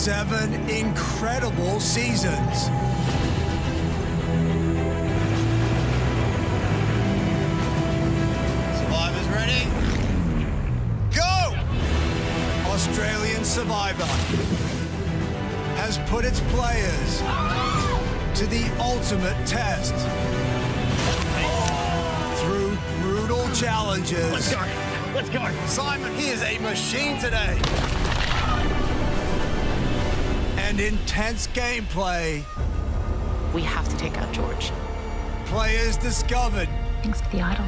7 incredible seasons. Survivors ready? Go! Australian Survivor has put its players to the ultimate test. Through brutal challenges. Let's go. Let's go. Simon, he is a machine today. And intense gameplay. We have to take out George. Players discovered Thanks for the idol.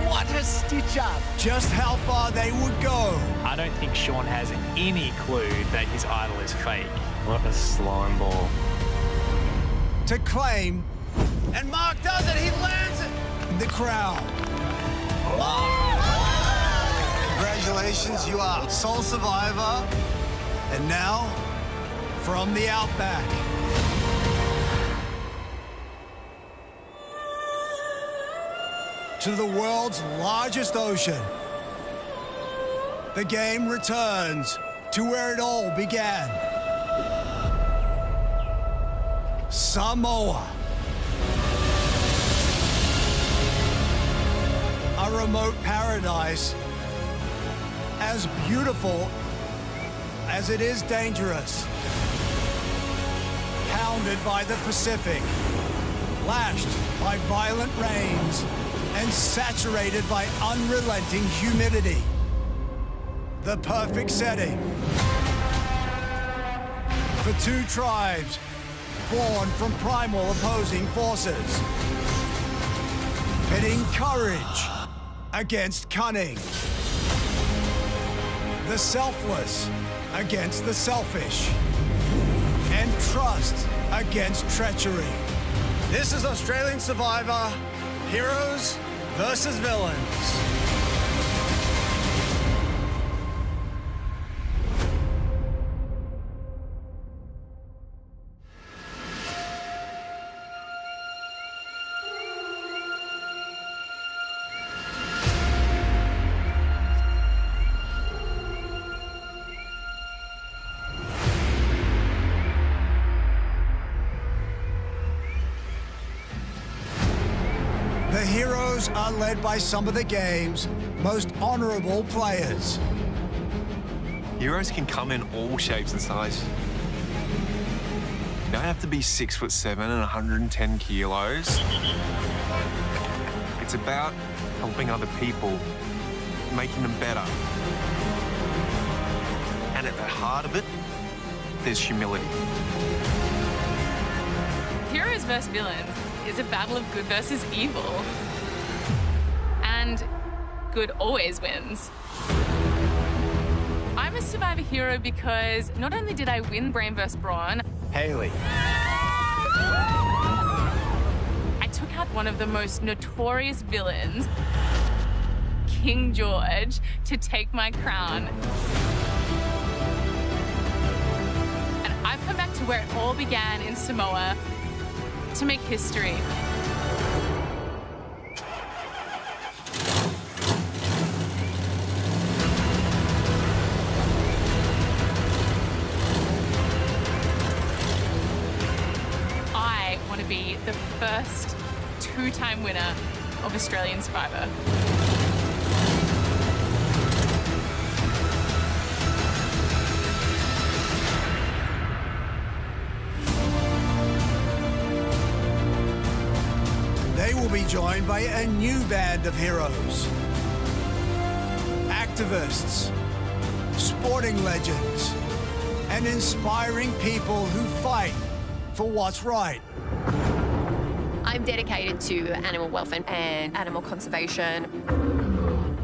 What a stitch up. just how far they would go I don't think Sean has any clue that his idol is fake. What a slime ball. to claim And Mark does it. He lands it. the crown. Congratulations, you are sole survivor. And now, from the Outback, to the world's largest ocean, the game returns to where it all began. Samoa. A remote paradise as beautiful as it is dangerous. Pounded by the Pacific, lashed by violent rains, and saturated by unrelenting humidity. The perfect setting for two tribes born from primal opposing forces, pitting courage against cunning, the selfless against the selfish, and trust against treachery. This is Australian Survivor, heroes versus villains. The heroes are led by some of the game's most honorable players. Heroes can come in all shapes and sizes. You don't have to be 6'7" and 110 kilos. It's about helping other people, making them better. And at the heart of it, there's humility. Heroes vs. Villains is a battle of good versus evil. And good always wins. I'm a Survivor hero because not only did I win Brain vs. Brawn, Haley. I took out one of the most notorious villains, King George, to take my crown. And I've come back to where it all began in Samoa to make history. I want to be the first two-time winner of Australian Survivor. They will be joined by a new band of heroes. Activists, sporting legends, and inspiring people who fight for what's right. I'm dedicated to animal welfare and animal conservation,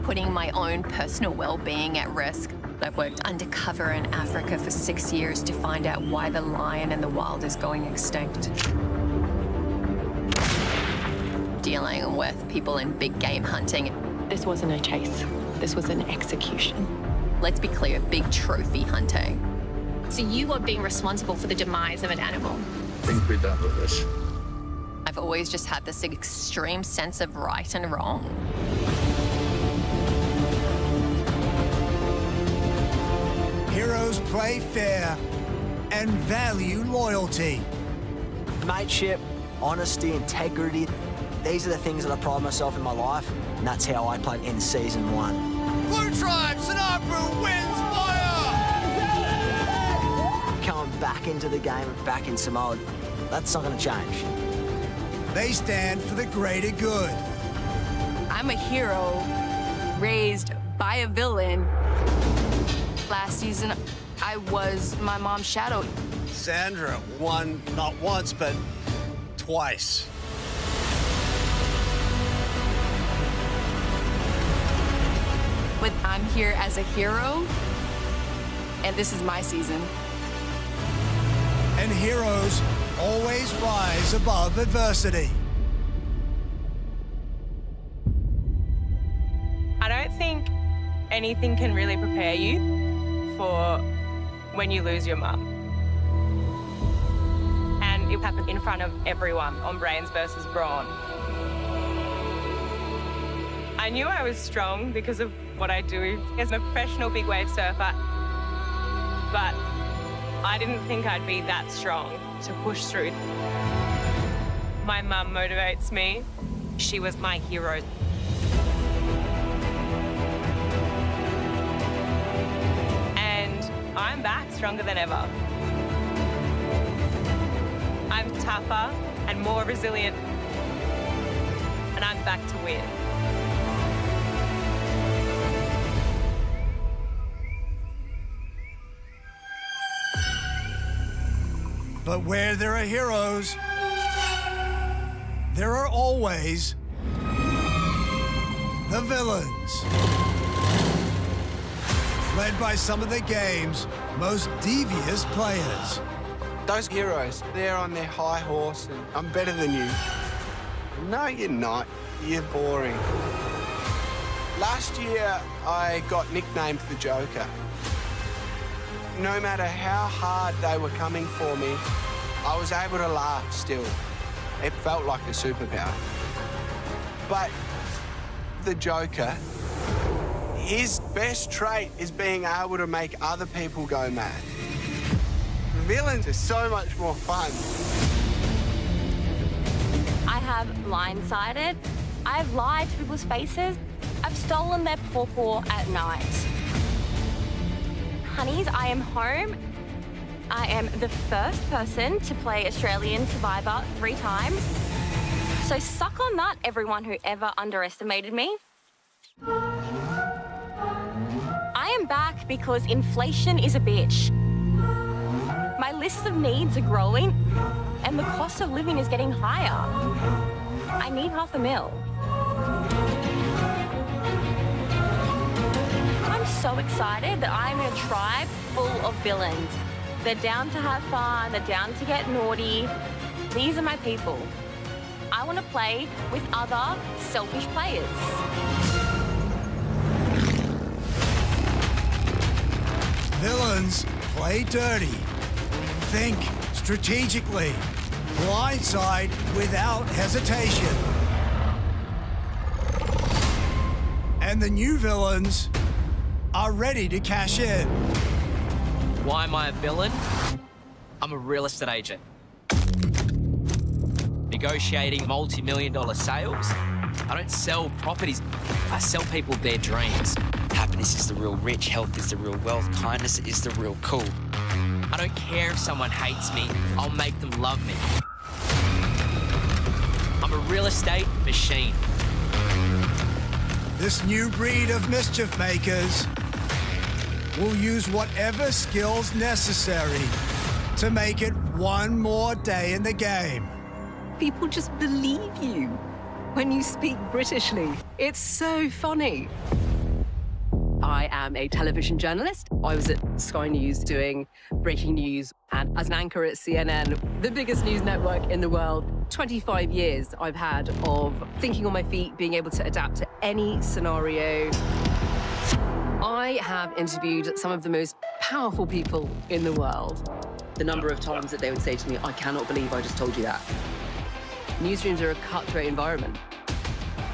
putting my own personal well-being at risk. I've worked undercover in Africa for 6 years to find out why the lion in the wild is going extinct. Dealing with people in big game hunting. This wasn't a chase. This was an execution. Let's be clear, big trophy hunting. So you are being responsible for the demise of an animal. I think we're done with this. I've always just had this extreme sense of right and wrong. Heroes play fair and value loyalty. Mateship, honesty, integrity, these are the things that I pride myself in my life, and that's how I played in Season 1. Blue Tribe, Sanapu wins fire! Coming back into the game, back in Samoa, that's not going to change. They stand for the greater good. I'm a hero raised by a villain. Last season, I was my mom's shadow. Sandra won not once, but twice. But I'm here as a hero, and this is my season. And heroes always rise above adversity. I don't think anything can really prepare you for when you lose your mum. And it happened in front of everyone on Brains versus Brawn. I knew I was strong because of what I do as a professional big wave surfer, but I didn't think I'd be that strong to push through. My mum motivates me. She was my hero. I'm back stronger than ever. I'm tougher and more resilient, and I'm back to win. But where there are heroes, there are always the villains. Led by some of the game's most devious players. Those heroes, they're on their high horse and I'm better than you. No, you're not. You're boring. Last year, I got nicknamed the Joker. No matter how hard they were coming for me, I was able to laugh still. It felt like a superpower. But the Joker, his best trait is being able to make other people go mad. Villains are so much more fun. I have blindsided. I've lied to people's faces. I've stolen their pawpaw at night. Honeys, I am home. I am the first person to play Australian Survivor 3 times. So suck on that, everyone who ever underestimated me. I am back because inflation is a bitch. My list of needs are growing and the cost of living is getting higher. I need $500,000. I'm so excited that I'm in a tribe full of villains. They're down to have fun, they're down to get naughty. These are my people. I want to play with other selfish players. Villains play dirty. Think strategically. Blindside without hesitation. And the new villains are ready to cash in. Why am I a villain? I'm a real estate agent. Negotiating multi-million-dollar sales. I don't sell properties. I sell people their dreams. Happiness is the real rich, health is the real wealth, kindness is the real cool. I don't care if someone hates me, I'll make them love me. I'm a real estate machine. This new breed of mischief makers will use whatever skills necessary to make it one more day in the game. People just believe you when you speak Britishly. It's so funny. I am a television journalist. I was at Sky News doing breaking news, and as an anchor at CNN, the biggest news network in the world. 25 years I've had of thinking on my feet, being able to adapt to any scenario. I have interviewed some of the most powerful people in the world. The number of times that they would say to me, I cannot believe I just told you that. Newsrooms are a cutthroat environment,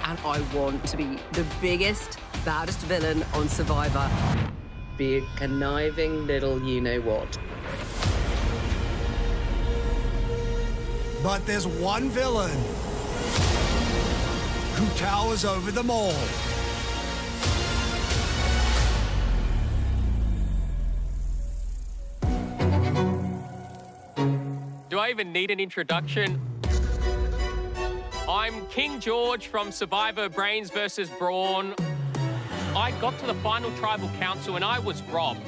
and I want to be the biggest, baddest villain on Survivor. Be a conniving little you-know-what. But there's one villain who towers over them all. Do I even need an introduction? I'm King George from Survivor Brains vs. Brawn. I got to the final tribal council and I was robbed.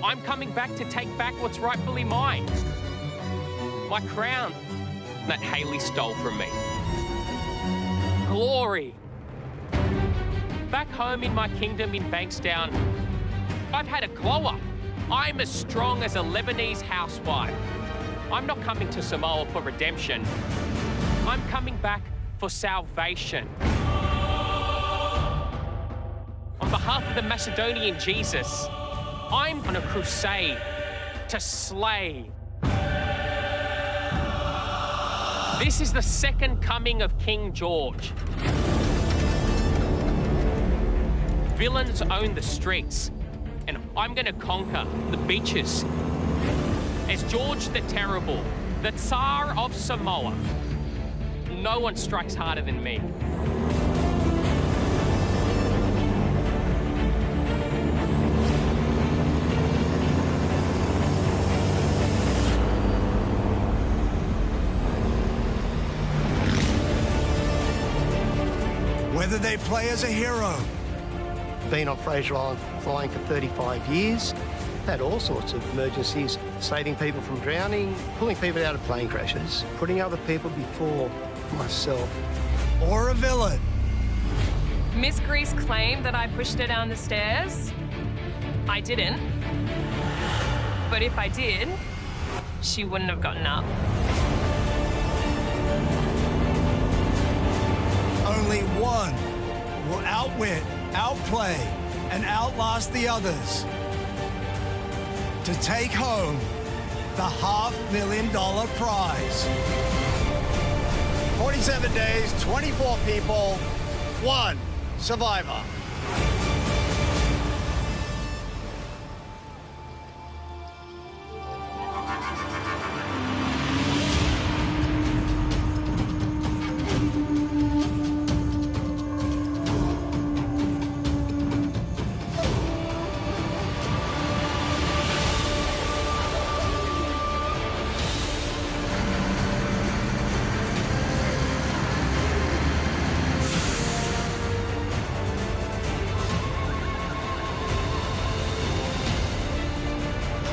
I'm coming back to take back what's rightfully mine. My crown that Haley stole from me. Glory. Back home in my kingdom in Bankstown, I've had a glow up. I'm as strong as a Lebanese housewife. I'm not coming to Samoa for redemption. I'm coming back for salvation. On behalf of the Macedonian Jesus, I'm on a crusade to slay. This is the second coming of King George. Villains own the streets, and I'm gonna conquer the beaches. As George the Terrible, the Tsar of Samoa, no one strikes harder than me. Whether they play as a hero, been on Fraser Island flying for 35 years, had all sorts of emergencies, saving people from drowning, pulling people out of plane crashes, putting other people before myself. Or a villain. Miss Grease claimed that I pushed her down the stairs. I didn't. But if I did, she wouldn't have gotten up. Only one will outwit, outplay, and outlast the others to take home the $500,000 prize. 47 days, 24 people, 1 survivor.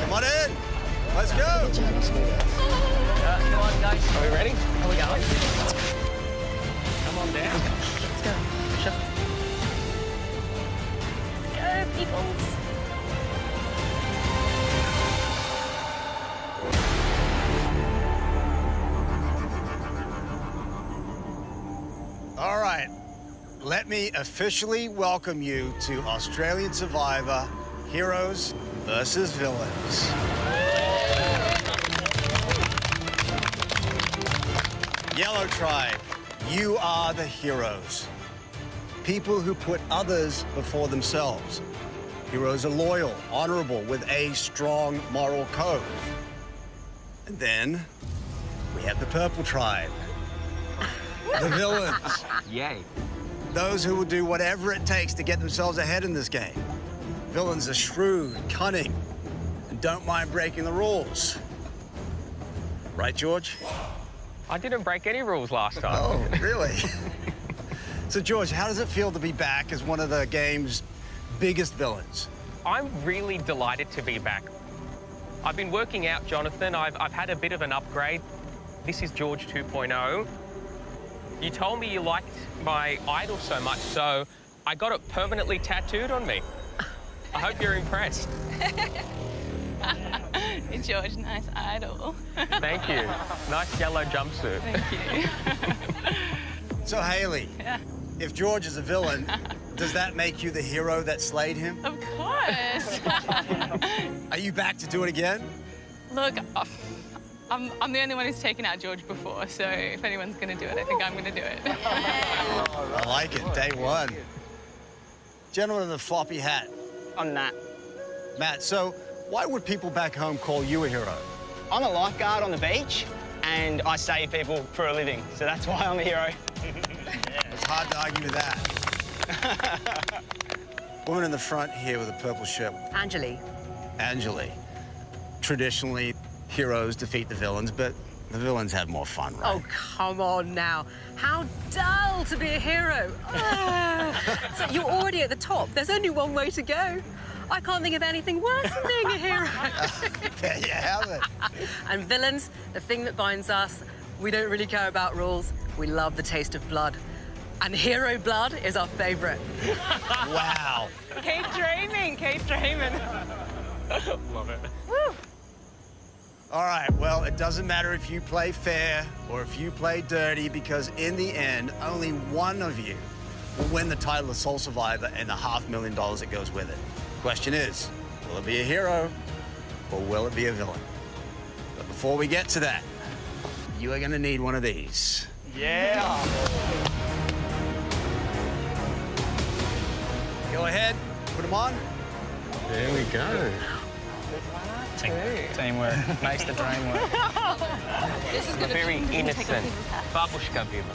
Come on in. Let's go. Come on, guys. Are we ready? Are we going? Come on down. Let's go. Sure. Go, peoples. All right. Let me officially welcome you to Australian Survivor Heroes versus Villains. Yellow Tribe, you are the heroes. People who put others before themselves. Heroes are loyal, honorable, with a strong moral code. And then we have the Purple Tribe, the villains. Yay. Those who will do whatever it takes to get themselves ahead in this game. Villains are shrewd, cunning, and don't mind breaking the rules. Right, George? I didn't break any rules last time. Oh, really? So, George, how does it feel to be back as one of the game's biggest villains? I'm really delighted to be back. I've been working out, Jonathan. I've had a bit of an upgrade. This is George 2.0. You told me you liked my idol so much, so I got it permanently tattooed on me. I hope you're impressed. George, nice idol. Thank you. Nice yellow jumpsuit. Thank you. So, Haley, Yeah. if George is a villain, does that make you the hero that slayed him? Of course. Are you back to do it again? Look, I'm the only one who's taken out George before, so if anyone's going to do it, I think I'm going to do it. I like it. Day one. Gentleman in the floppy hat. I'm Matt. Matt, so why would people back home call you a hero? I'm a lifeguard on the beach. and I save people for a living. So that's why I'm a hero. It's hard to argue with that. Woman in the front here with a purple shirt. Angeli. Angeli. Traditionally, heroes defeat the villains, but the villains have more fun, right? Oh, come on now. How dull to be a hero. So you're already at the top. There's only one way to go. I can't think of anything worse than being a hero. There you have it. And villains, the thing that binds us, we don't really care about rules. We love the taste of blood. And hero blood is our favourite. Wow. Keep dreaming, keep dreaming. Love it. Woo. All right, well, it doesn't matter if you play fair or if you play dirty, because in the end, only one of you will win the title of Sole Survivor and the $500,000 that goes with it. Question is, will it be a hero or will it be a villain? But before we get to that, you are gonna need one of these. Yeah. Go ahead, put them on. There we go. Teamwork makes the dream work. This is A very innocent babushka villain.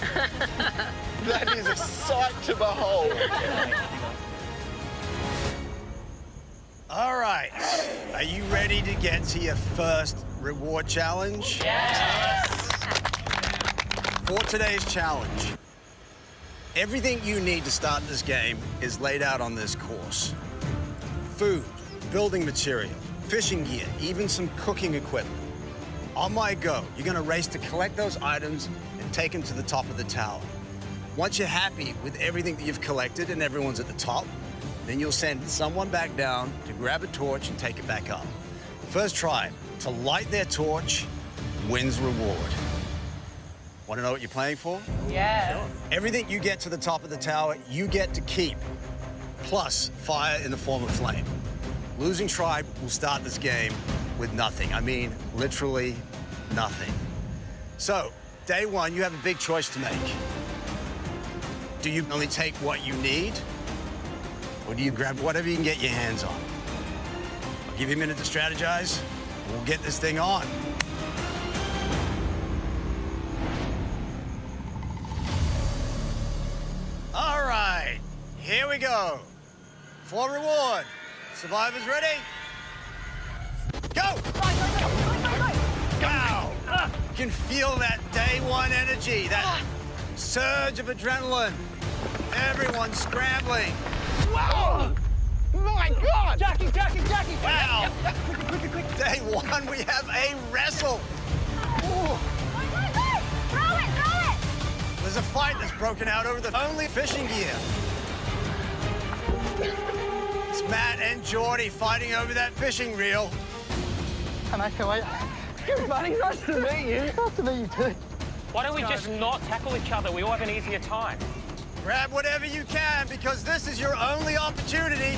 That is a sight to behold. All right, are you ready to get to your first reward challenge? Yes! For today's challenge, everything you need to start this game is laid out on this course. Food, building material, fishing gear, even some cooking equipment. On my go, you're gonna race to collect those items and take them to the top of the tower. Once you're happy with everything that you've collected and everyone's at the top, then you'll send someone back down to grab a torch and take it back up. The first tribe to light their torch wins reward. Want to know what you're playing for? Yeah. Everything you get to the top of the tower, you get to keep, plus fire in the form of flame. Losing tribe will start this game with nothing. I mean, literally nothing. So, day one, you have a big choice to make. Do you only take what you need? Or do you grab whatever you can get your hands on? I'll give you a minute to strategize, and we'll get this thing on. All right, here we go. For reward. Survivors ready? Go! Wow! You can feel that day one energy, that surge of adrenaline. Everyone's scrambling. Wow! My God! Jackie! Wow! Quick. Day one, we have a wrestle. Throw it! There's a fight that's broken out over the only fishing gear. It's Matt and Geordie fighting over that fishing reel. And I feel like, good buddy, nice to meet you. Nice to meet you too. Why don't we just not tackle each other? We all have an easier time. Grab whatever you can, because this is your only opportunity.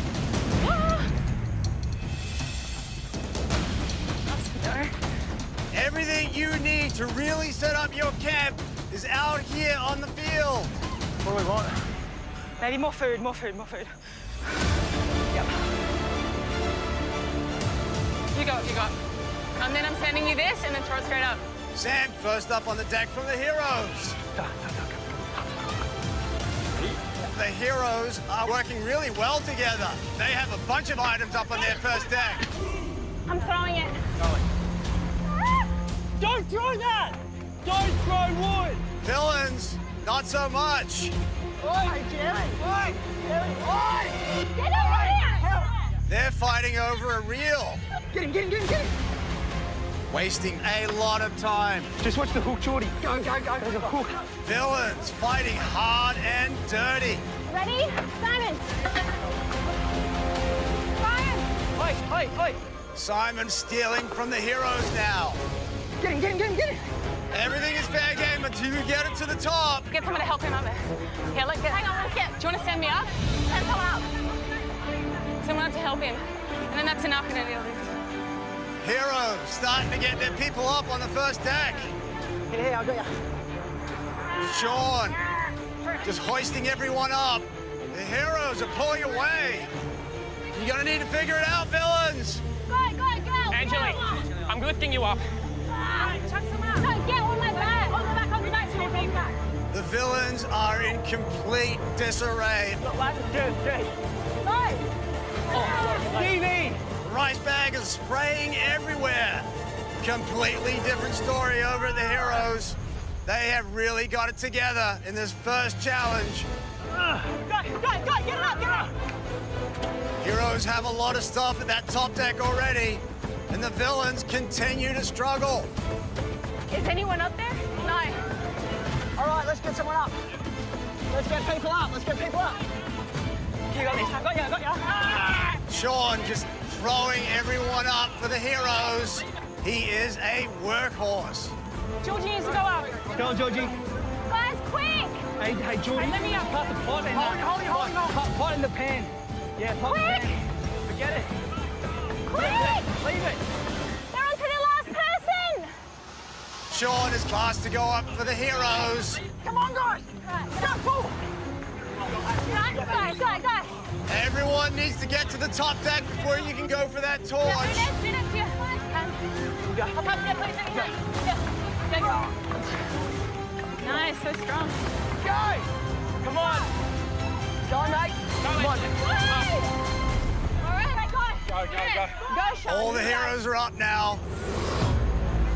Everything you need to really set up your camp is out here on the field. What do we want? Maybe more food. Yep. You go. And then I'm sending you this, and then throw it straight up. Sam, first up on the deck from the heroes. The heroes are working really well together. They have a bunch of items up on their first deck. I'm throwing it. Don't throw that! Don't throw wood! Villains, not so much. Oi, Jerry! Oi! Get over here! They're fighting over a reel. Get him! Wasting a lot of time. Just watch the hook, Geordie. Go. There's a hook. Villains fighting hard and dirty. Ready? Simon! Oi! Simon stealing from the heroes now. Get him! Everything is fair game until you get it to the top. Get someone to help him up there. Here, look. Hang on, let's get. Do you want to send me up? Send someone up. Someone up to help him. And then that's enough in any of this. Heroes starting to get their people up on the first deck. Here, I got you. Sean just hoisting everyone up. The heroes are pulling away. You're gonna need to figure it out, villains. Go. Angeli, I'm lifting you up. Chuck someone up. No, get in complete disarray. Look, lads, Nice! Oh, Stevie! Rice bag is spraying everywhere. Completely different story over at the Heroes. They have really got it together in this first challenge. Go, get it up! Heroes have a lot of stuff at that top deck already, and the villains continue to struggle. Is anyone up there? No. All right, let's get someone up. Let's get people up. You got this. I got you. Ah! Sean just throwing everyone up for the Heroes. He is a workhorse. Georgie needs to go up. Go on, Georgie. Guys, quick! Hey, Georgie. Hey, let me up. Pass the pot in. Hold on. Pot in the pan. Yeah, pot in the Quick! pan. Forget it. Quick! Leave it. They're on to the last person! Sean is cast to go up for the Heroes. Come on, guys. Go, pull. Guys. Everyone needs to get to the top deck before you can go for that torch. Nice, so strong. Go! Come on. Go, mate. Come on. All right, go. Go, Sean. All the Heroes are up now.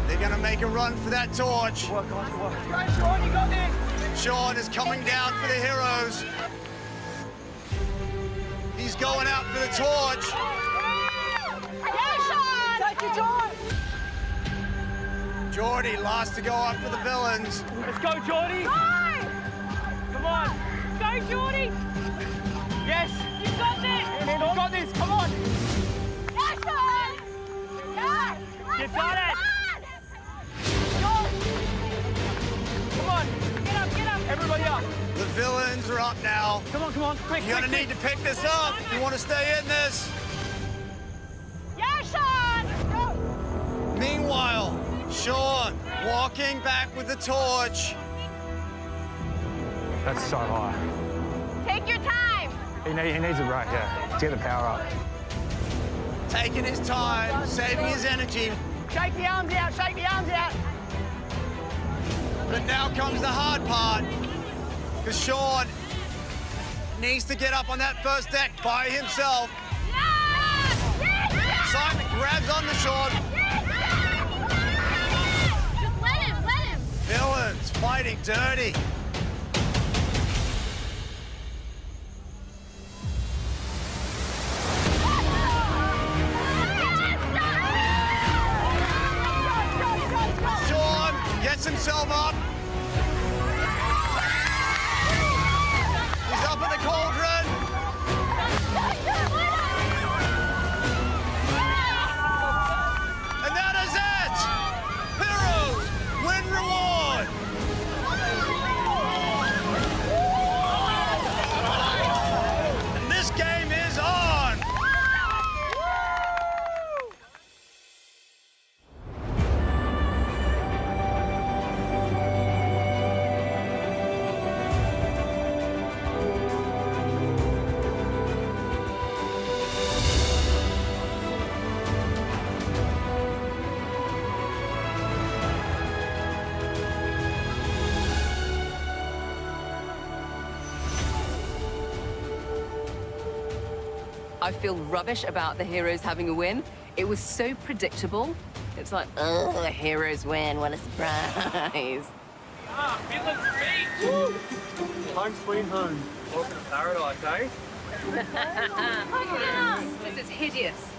They're gonna make a run for that torch. Work. Go, Sean, you got this. Sean is coming down for the Heroes. He's going out for the torch. Yeah, Sean! Take your time. Geordie last to go up for the villains. Let's go, Geordie. Go! Come on. Go, Geordie! Yes. You got this! You got this. Come on. Yeah, Sean! Yes! You got it. Come on. Get up. Everybody up. The villains are up now. Come on. Quick. You're gonna need to pick this up if you want to stay in this. Yeah, Sean! Go! Meanwhile, Sean walking back with the torch. That's so high. Take your time! He needs it right, yeah, to get the power up. Taking his time, saving his energy. Shake the arms out. But now comes the hard part. Because Sean needs to get up on that first deck by himself. Simon grabs onto Sean. Just let him! Villains fighting dirty. Sean gets himself up. He's up in the cauldron. And that is it! Heroes win reward! And this game is on! I feel rubbish about the Heroes having a win. It was so predictable. It's like, oh, the Heroes win, what a surprise. Villains beat! Home sweet home. Welcome to paradise, eh? This is hideous.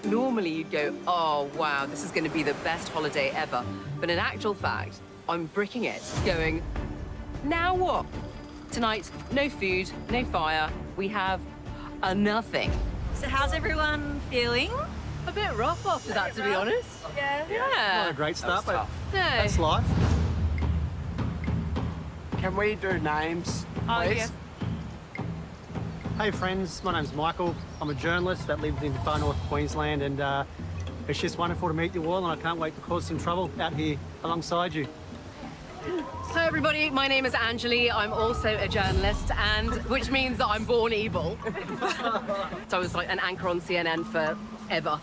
Normally you'd go, oh, wow, this is going to be the best holiday ever. But in actual fact, I'm bricking it, going, now what? Tonight, no food, no fire. We have a nothing. So how's everyone feeling? A bit rough after that, to be honest. Yeah. Not a great start, but No. that's life. Can we do names, please? yes. Hey friends, my name's Michael. I'm a journalist that lives in far north Queensland, and it's just wonderful to meet you all, and I can't wait to cause some trouble out here alongside you. So everybody, my name is Anjali. I'm also a journalist, and which means that I'm born evil. So I was like an anchor on CNN forever.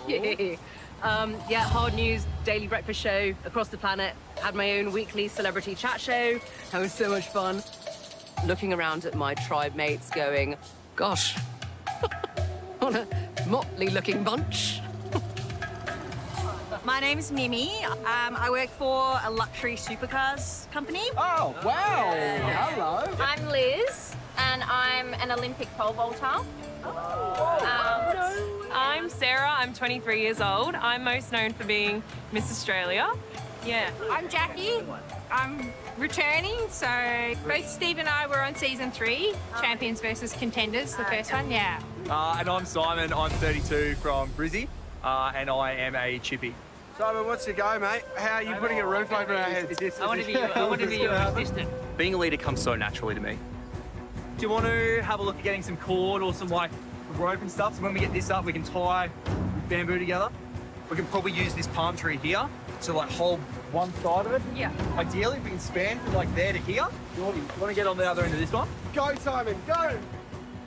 Yeah. Yeah, hard news, daily breakfast show across the planet. Had my own weekly celebrity chat show. That was so much fun. Looking around at my tribe mates going, gosh, what a motley-looking bunch. My name's Mimi. I work for a luxury supercars company. Oh, wow. Hello. I'm Liz, and I'm an Olympic pole vaulter. I'm Sarah. I'm 23 years old. I'm most known for being Miss Australia. Yeah. I'm Jackie. I'm returning, so both Steve and I were on season 3, Champions versus Contenders, the first one, yeah. And I'm Simon. I'm 32 from Brizzy, and I am a chippy. Simon, what's your go, mate? How are you putting a roof over our heads? I want to be your assistant. Being a leader comes so naturally to me. Do you want to have a look at getting some cord or some like rope and stuff? So when we get this up, we can tie bamboo together. We can probably use this palm tree here to like hold one side of it. Yeah. Ideally, we can span from like there to here. You want to get on the other end of this one? Go, Simon, go!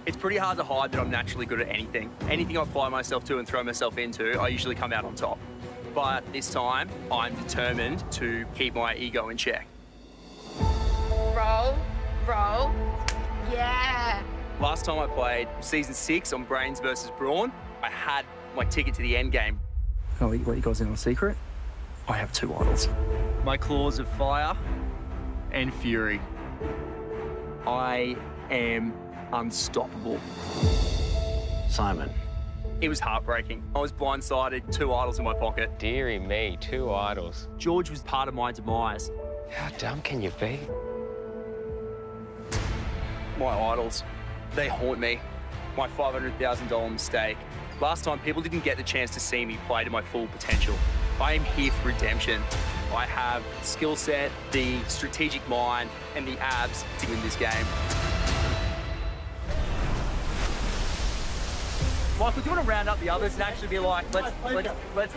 It's pretty hard to hide that I'm naturally good at anything. Anything I apply myself to and throw myself into, I usually come out on top. But this time, I'm determined to keep my ego in check. Roll, roll, yeah. Last time I played season 6 on Brains versus Brawn, I had my ticket to the end game. I'll let you guys in on a secret. I have 2 idols. My claws of fire and fury. I am unstoppable. Simon. It was heartbreaking. I was blindsided, 2 idols in my pocket. Deary me, 2 idols. George was part of my demise. How dumb can you be? My idols, they haunt me. My $500,000 mistake. Last time, people didn't get the chance to see me play to my full potential. I am here for redemption. I have the skill set, the strategic mind, and the abs to win this game. Michael, do you want to round up the others and actually be like, let's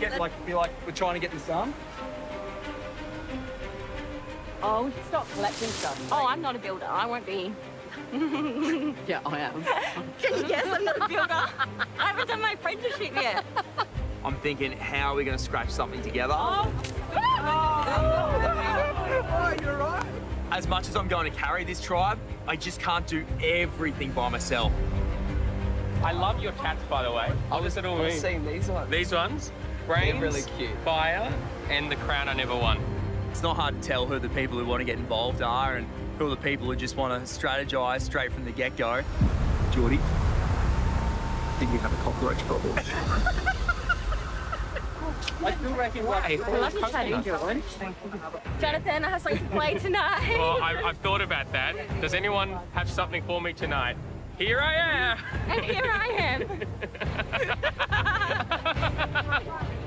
get like, be like, we're trying to get this done? Oh, we should stop collecting stuff. Oh, I'm not a builder. I won't be. Yeah, I am. Can you guess I'm not a builder? I haven't done my apprenticeship yet. I'm thinking, how are we going to scratch something together? Oh, you're right. As much as I'm going to carry this tribe, I just can't do everything by myself. I love your tats, by the way. What does it all mean? I've seen these ones. These ones? Brains, They're really cute. Fire, and the crown I never won. It's not hard to tell who the people who want to get involved are and who are the people who just want to strategize straight from the get-go. Geordie, I think you have a cockroach problem. I still reckon I love you chatting, George. Jonathan, I have something to play tonight. Well, I've thought about that. Does anyone have something for me tonight? Here I am. And here I am.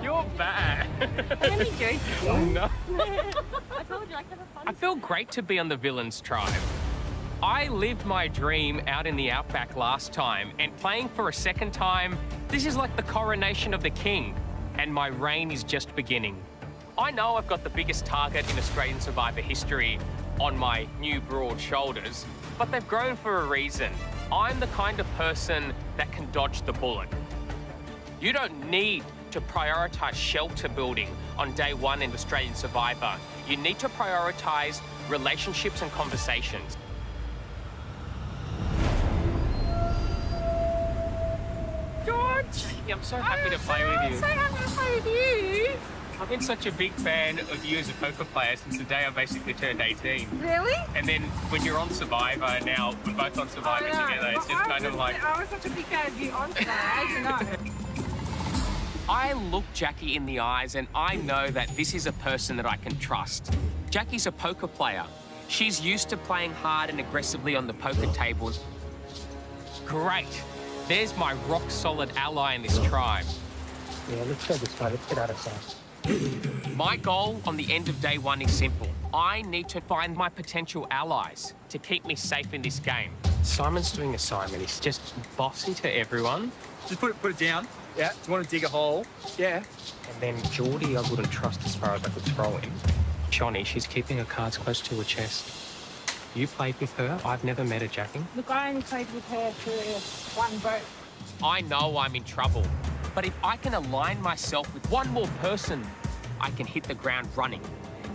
You're bad. I'm only joking. No. I told you I could have fun. I feel great to be on the Villains tribe. I lived my dream out in the outback last time, and playing for a second time, this is like the coronation of the king, and my reign is just beginning. I know I've got the biggest target in Australian Survivor history on my new broad shoulders, but they've grown for a reason. I'm the kind of person that can dodge the bullet. You don't need to prioritise shelter building on day 1 in Australian Survivor. You need to prioritise relationships and conversations. George! I'm so happy to play with you. I'm so happy to play with you. I've been such a big fan of you as a poker player since the day I basically turned 18. Really? And then when you're on Survivor now, we're both on Survivor together, it's just kind of like... I was such a big fan of you on Survivor, as you know. I look Jackie in the eyes and I know that this is a person that I can trust. Jackie's a poker player. She's used to playing hard and aggressively on the poker tables. Great. There's my rock-solid ally in this tribe. Yeah, let's go this way. Let's get out of sight. My goal on the end of day 1 is simple. I need to find my potential allies to keep me safe in this game. Simon's doing a Simon. He's just Bossy to everyone. Just put it down. Yeah. You want to dig a hole? Yeah. And then Geordie, I wouldn't trust as far as I could throw him. Johnny, she's keeping her cards close to her chest. You played with her. I've never met her, Jackie. Look, I only played with her for 1 vote. I know I'm in trouble. But if I can align myself with one more person, I can hit the ground running,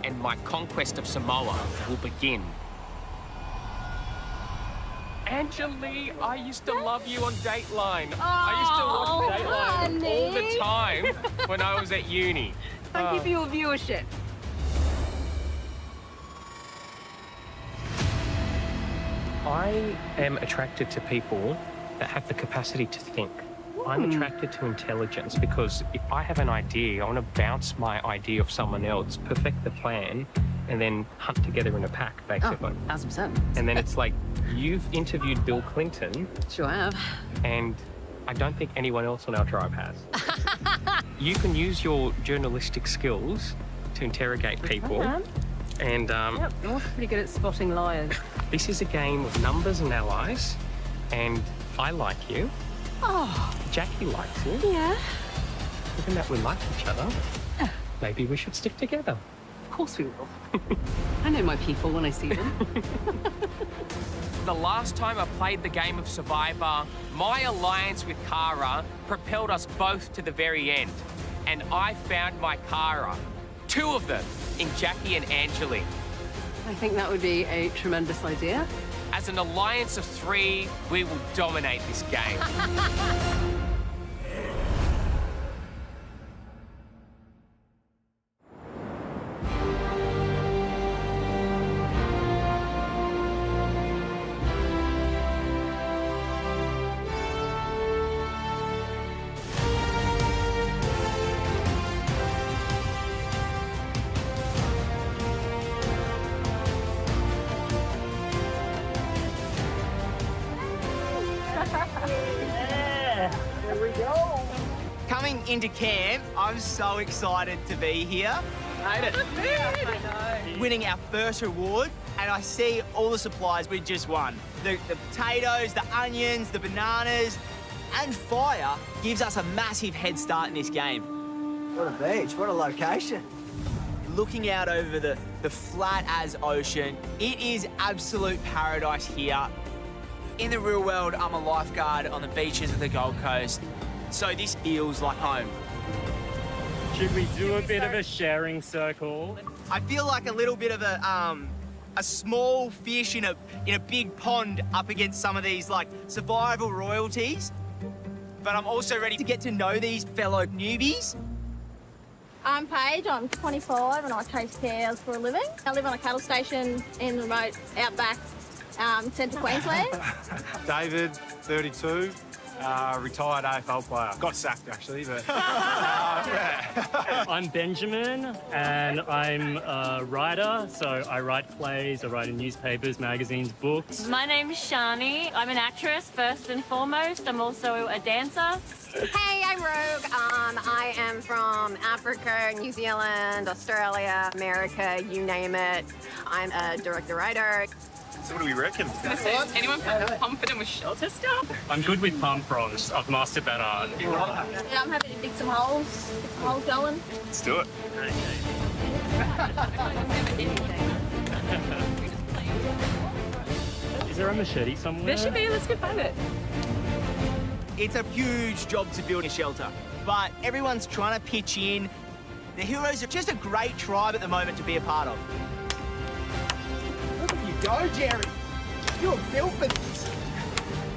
and my conquest of Samoa will begin. Angeli, I used to love you on Dateline. I used to watch Dateline all the time when I was at uni. Thank you for your viewership. I am attracted to people that have the capacity to think. I'm attracted to intelligence because if I have an idea, I want to bounce my idea off someone else, perfect the plan, and then hunt together in a pack, basically. 1,000%. And then it's like, you've interviewed Bill Clinton. Sure have. And I don't think anyone else on our tribe has. You can use your journalistic skills to interrogate people. And Yep, you're pretty good at spotting liars. this is a game of numbers and allies, and I like you. Oh. Jackie likes you. Yeah. Given that we like each other, maybe we should stick together. Of course we will. I know my people when I see them. The last time I played the game of Survivor, my alliance with Kara propelled us both to the very end. And I found my Kara, 2 of them, in Jackie and Angeli. I think that would be a tremendous idea. As an alliance of 3, we will dominate this game. There we go. Coming into camp, I'm so excited to be here. Made it. I know. Winning our first reward, and I see all the supplies we just won. The potatoes, the onions, the bananas, and fire gives us a massive head start in this game. What a beach, what a location. Looking out over the flat as ocean, it is absolute paradise here. In the real world, I'm a lifeguard on the beaches of the Gold Coast, so this feels like home. Should we do a bit of a sharing circle? I feel like a little bit of a small fish in a big pond up against some of these like survival royalties. But I'm also ready to get to know these fellow newbies. I'm Paige, I'm 25 and I chase cows for a living. I live on a cattle station in remote outback, central Queensland. David, 32, retired AFL player. Got sacked actually, but I'm Benjamin, and I'm a writer, so I write plays, I write in newspapers, magazines, books. My name's Shani. I'm an actress, first and foremost. I'm also a dancer. Hey, I'm Rogue. I am from Africa, New Zealand, Australia, America, you name it. I'm a director-writer. So what do we reckon? Is anyone confident with shelter stuff? I'm good with palm fronds. I've mastered that art. Yeah, I'm happy to dig some holes, get some holes going. Let's do it. Is there a machete somewhere? There should be. Let's go find it. It's a huge job to build a shelter, but everyone's trying to pitch in. The Heroes are just a great tribe at the moment to be a part of. Look at you go, Jerry. You're built for this.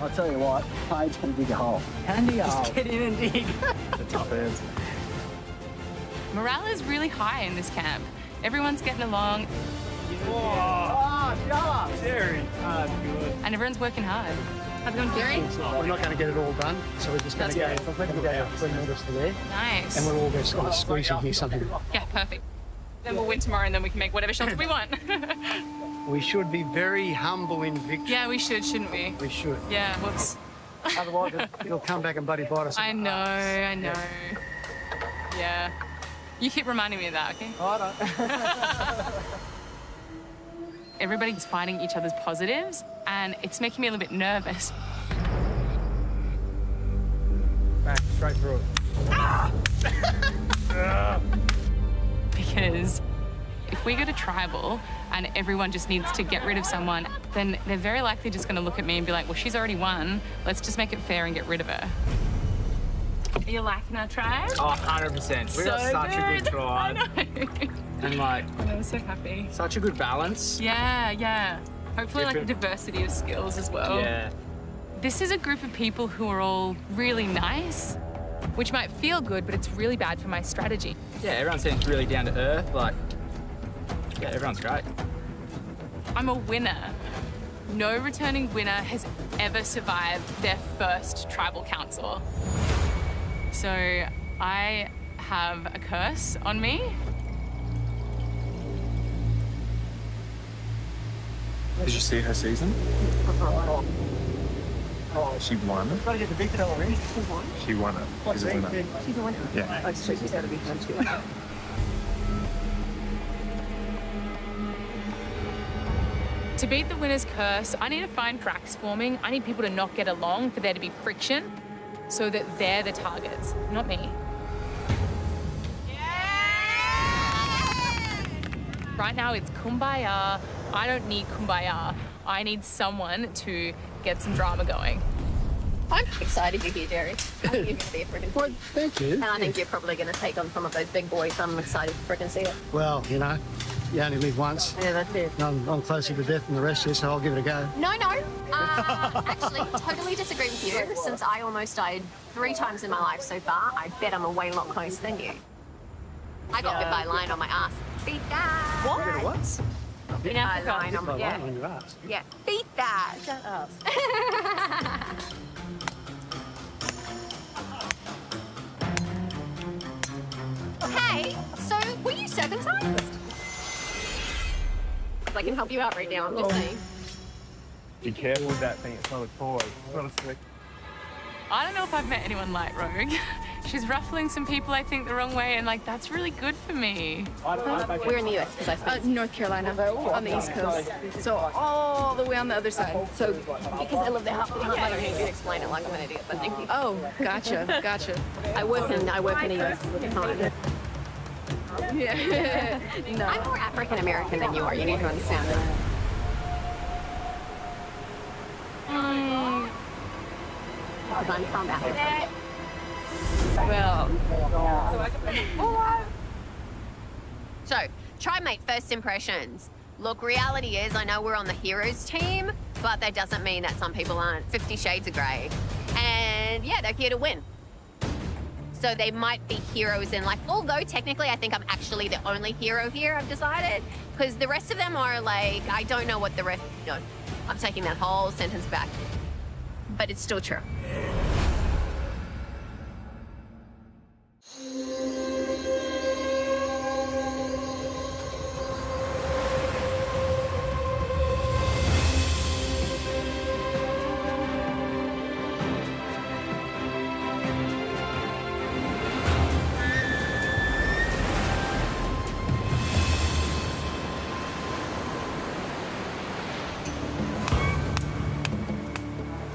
I'll tell you what, Paige can dig a hole. Can dig a hole. Just get in and dig. The tough hands. Morale is really high in this camp. Everyone's getting along. Oh, shut up. Jerry. Good. And everyone's working hard. How's it going, Jerry? We're not going to get it all done, so we're just going to go 3 meters to there. Nice. And we'll all go squeeze in here something. Yeah, perfect. Then we'll win tomorrow and then we can make whatever shelter we want. We should be very humble in victory. Yeah, we should, shouldn't we? We should. Yeah, whoops. Otherwise, it'll come back and buddy bite us. I know. Yeah. You keep reminding me of that, okay? I don't. Everybody's finding each other's positives and it's making me a little bit nervous. Back, straight through it. Because if we go to tribal and everyone just needs to get rid of someone, then they're very likely just going to look at me and be like, well, she's already won. Let's just make it fair and get rid of her. Are you liking our tribe? Oh, 100%. We got such a good tribe. I know. And like, I'm so happy. such a good balance. Yeah. Hopefully like a diversity of skills as well. Yeah. This is a group of people who are all really nice, which might feel good, but it's really bad for my strategy. Yeah, everyone seems really down to earth. Like, yeah, everyone's great. I'm a winner. No returning winner has ever survived their first tribal council. So I have a curse on me. Did you see her season? She won. She won it. She's a winner. She's a winner. Yeah. Oh, so she's got to be fun too. To beat the winner's curse, I need to find cracks forming. I need people to not get along, for there to be friction, so that they're the targets, not me. Right now it's kumbaya. I don't need kumbaya. I need someone to get some drama going. I'm excited you're here, Jerry. I think you're going to be a freaking Well, thank you. And I think you're probably going to take on some of those big boys. I'm excited to freaking see it. Well, you know, you only live once. Yeah, that's it. I'm closer to death than the rest of you, so I'll give it a go. No. Actually, totally disagree with you. Since I almost died 3 times in my life so far, I bet I'm a way lot closer than you. I got bit by a lion on my ass. Beat that. What? You got a what? In Africa. Lion on my, Yeah. On your ass. Yeah. Beat that. Shut up. Hey, so were you circumcised? I can help you out right now, I'm just saying. Be careful with that thing. It's not a toy. It's not a stick. I don't know if I've met anyone like Rogue. She's ruffling some people, I think, the wrong way, and like that's really good for me. We're in the US because I spent North Carolina, on the East Coast. So all the way on the other side. So because I live there half the time, I don't need to explain it like I'm an idiot, but thank you. Oh, gotcha. I work in the US all the time. Yeah. No. I'm more African American than you are. You need to understand that. Because I'm from Africa. Well. So, try mate first impressions. Look, reality is, I know we're on the heroes team, but that doesn't mean that some people aren't. 50 Shades of Grey. And yeah, they're here to win. So they might be heroes in life, although technically I think I'm actually the only hero here, I've decided. Because the rest of them are like, I don't know what the rest, no, I'm taking that whole sentence back. But it's still true.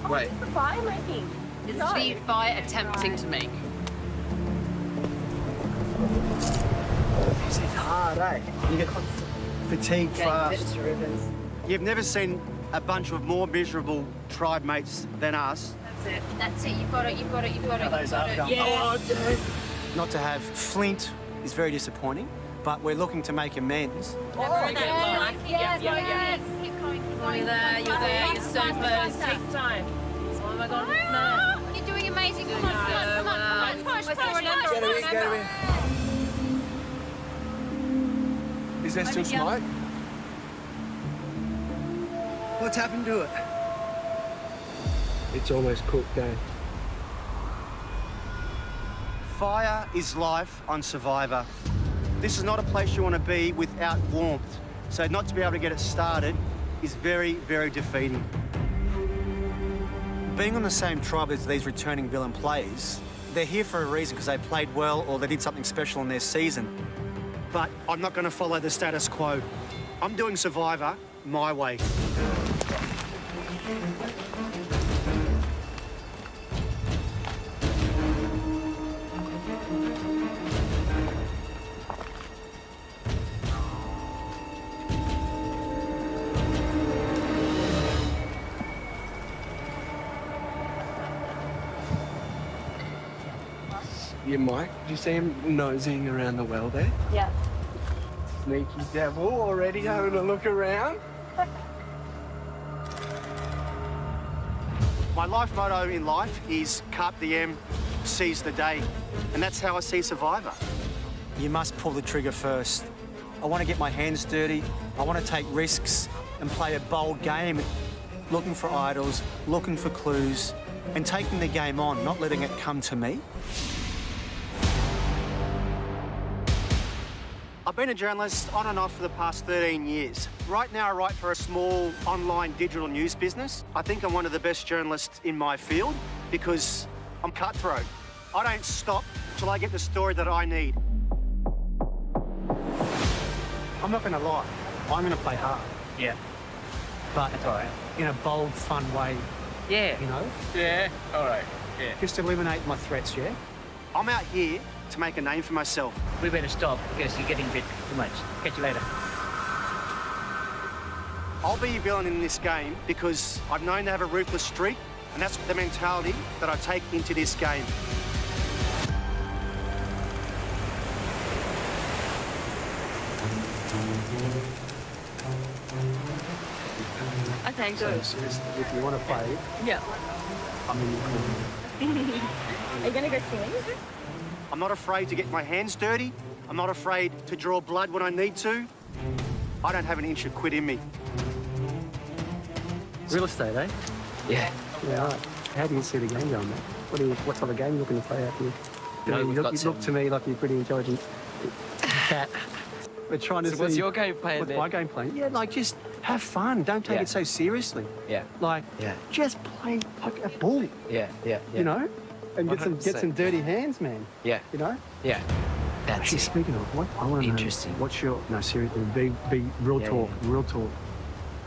Wait. What's the fire making? It's the fire attempting to make. It's hard, eh? You get fatigued fast. You've never seen a bunch of more miserable tribe mates than us. That's it. You've got it. Yeah. Not to have Flint is very disappointing, but we're looking to make amends. Yes. You're there, you're so close. Takes time. Oh my god, no. You're doing amazing. Come on. Push. Get her in. Is there still smoke? What's happened to it? It's almost cooked, eh? Fire is life on Survivor. This is not a place you want to be without warmth. So not to be able to get it started is very, very defeating. Being on the same tribe as these returning villain players, they're here for a reason because they played well or they did something special in their season. But I'm not going to follow the status quo. I'm doing Survivor my way. Yeah, Mike, did you see him nosing around the well there? Yeah. Sneaky devil, already having a look around. My life motto in life is carpe diem, seize the day. And that's how I see Survivor. You must pull the trigger first. I want to get my hands dirty. I want to take risks and play a bold game, looking for idols, looking for clues, and taking the game on, not letting it come to me. I've been a journalist on and off for the past 13 years. Right now I write for a small online digital news business. I think I'm one of the best journalists in my field because I'm cutthroat. I don't stop till I get the story that I need. I'm not going to lie. I'm going to play hard. Yeah. But in a bold, fun way. Yeah. You know? Yeah. All right. Yeah. Just eliminate my threats, yeah? I'm out here to make a name for myself. We better stop because you're getting a bit too much. Catch you later. I'll be your villain in this game because I've known to have a ruthless streak, and that's the mentality that I take into this game. Okay, good. So if you want to play, Yeah. I'm in your corner. Are you going to go swimming? I'm not afraid to get my hands dirty. I'm not afraid to draw blood when I need to. I don't have an inch of quit in me. Real estate, eh? Yeah. Yeah, right. How do you see the game going, mate? What type of game are you looking to play out here? No, you look to me like you're pretty intelligent cat. We're trying to see... So what's your game plan What's then? my game plan? Yeah, like, just have fun. Don't take it so seriously. Yeah. Like, just play like a bull. Yeah. You know? And get 100%. some dirty hands, man. Yeah. You know? Yeah. That's Actually, speaking of, what I want to know... Interesting. What's your... No, seriously, be real talk. Real talk.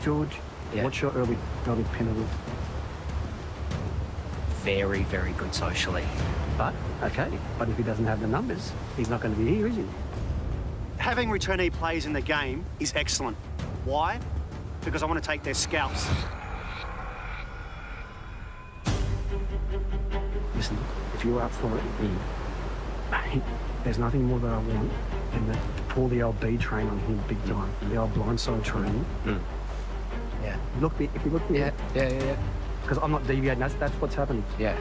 George, what's your early Penalty? very, very good socially. But if he doesn't have the numbers, he's not going to be here, is he? Having returnee players in the game is excellent. Why? Because I want to take their scalps. Listen, if you're up for it, mate, there's nothing more that I want than to pull the old B train on him big time. The old blindside train. Yeah. If you look me. Yeah. Because I'm not deviating. That's what's happening. Yeah.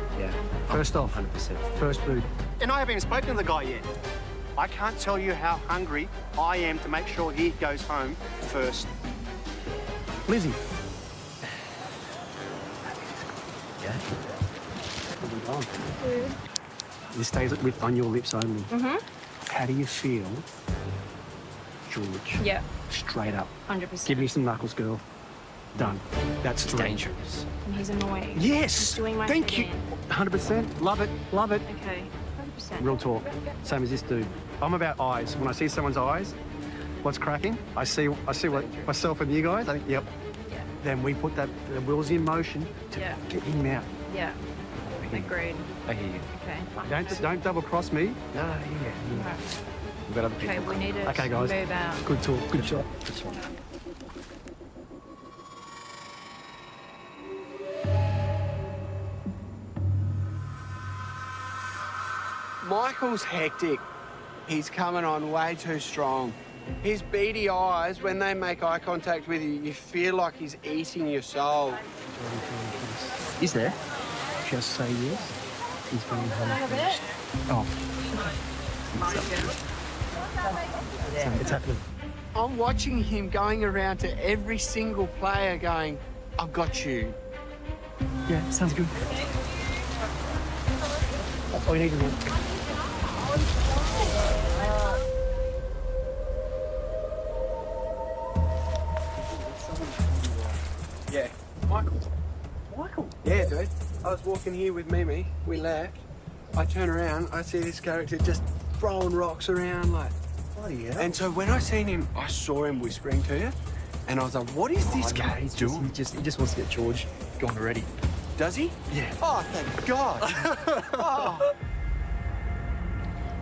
First off, 100%. First food. And I haven't even spoken to the guy yet. I can't tell you how hungry I am to make sure he goes home first. Lizzie. Yeah. This stays on your lips only. Mm-hmm. How do you feel, George? Yeah. Straight up. 100%. Give me some knuckles, girl. Done. That's It's 3. dangerous. And he's annoying. Yes. He's doing my Thank head you. in. 100%. Love it. Love it. Okay. 100%. Real talk. Same as this dude. I'm about eyes. When I see someone's eyes, what's cracking? I see what myself and you guys. I think, yep. Yeah. Then we put the wheels in motion to get him out. Yeah. Agreed. I hear you. Okay, fine. Don't double cross me. No, yeah. Right. We've got other people. Okay, we need to Okay, guys. move out. Good talk. Good shot. Michael's hectic. He's coming on way too strong. His beady eyes, when they make eye contact with you, you feel like he's eating your soul. Is there? Just say yes. He's going home first. Oh. It's happening. I'm watching him going around to every single player going, I've got you. Yeah, sounds good. That's all you need to do. Yeah. Michael? Yeah, dude. I was walking here with Mimi. We left. I turn around, I see this character just throwing rocks around like, bloody hell. And so when I seen him, I saw him whispering to you. And I was like, what is this guy doing? He just wants to get George gone already. Does he? Yeah. Oh, thank God. Oh.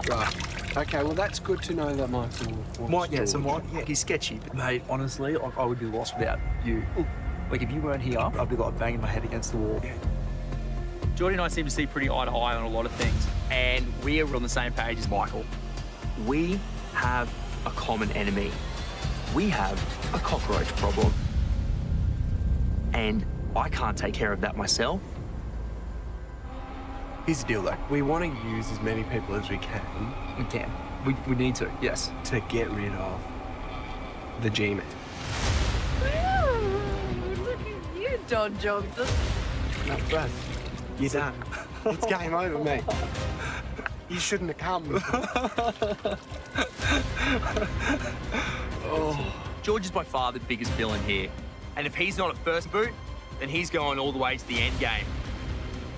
Right. Okay, well, that's good to know that Michael wants George. He's sketchy. But mate, honestly, I would be lost without you. Like, if you weren't here, I'd be like banging my head against the wall. Geordie and I seem to see pretty eye to eye on a lot of things, and we are on the same page as Michael. We have a common enemy. We have a cockroach problem. And I can't take care of that myself. Here's the deal, though. We want to use as many people as we can. We can. We need to, yes. To get rid of the G-Man. Look at you, Don Johnson. No, Brad, you're done. It's game over, mate. You shouldn't have come. George is by far the biggest villain here. And if he's not at first boot, then he's going all the way to the end game.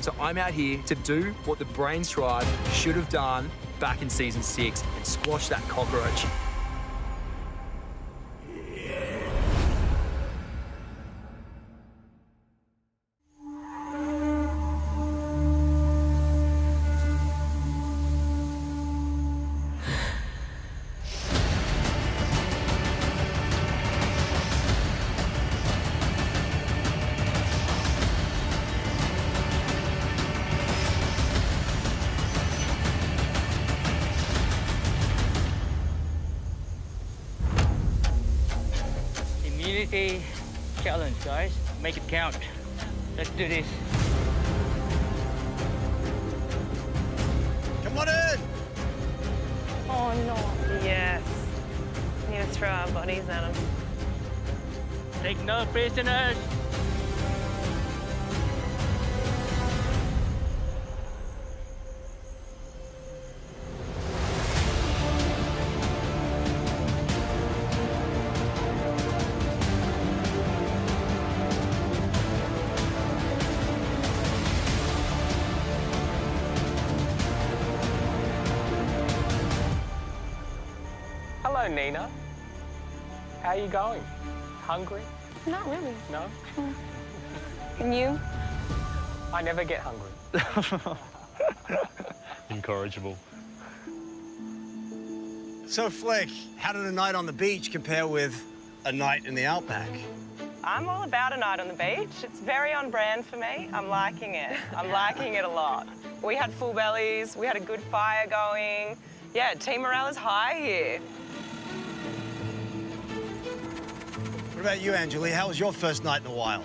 So I'm out here to do what the Brains tribe should have done back in season 6 and squash that cockroach. Immunity challenge, guys. Make it count. Let's do this. Come on in! Oh, no. Yes. We need to throw our bodies at them. Take no prisoners. Hello, Nina. How are you going? Hungry? Not really. No? And you? I never get hungry. Incorrigible. So, Flick, how did a night on the beach compare with a night in the outback? I'm all about a night on the beach. It's very on brand for me. I'm liking it. I'm liking it a lot. We had full bellies. We had a good fire going. Yeah, team morale is high here. What about you, Anjali? How was your first night in the wild?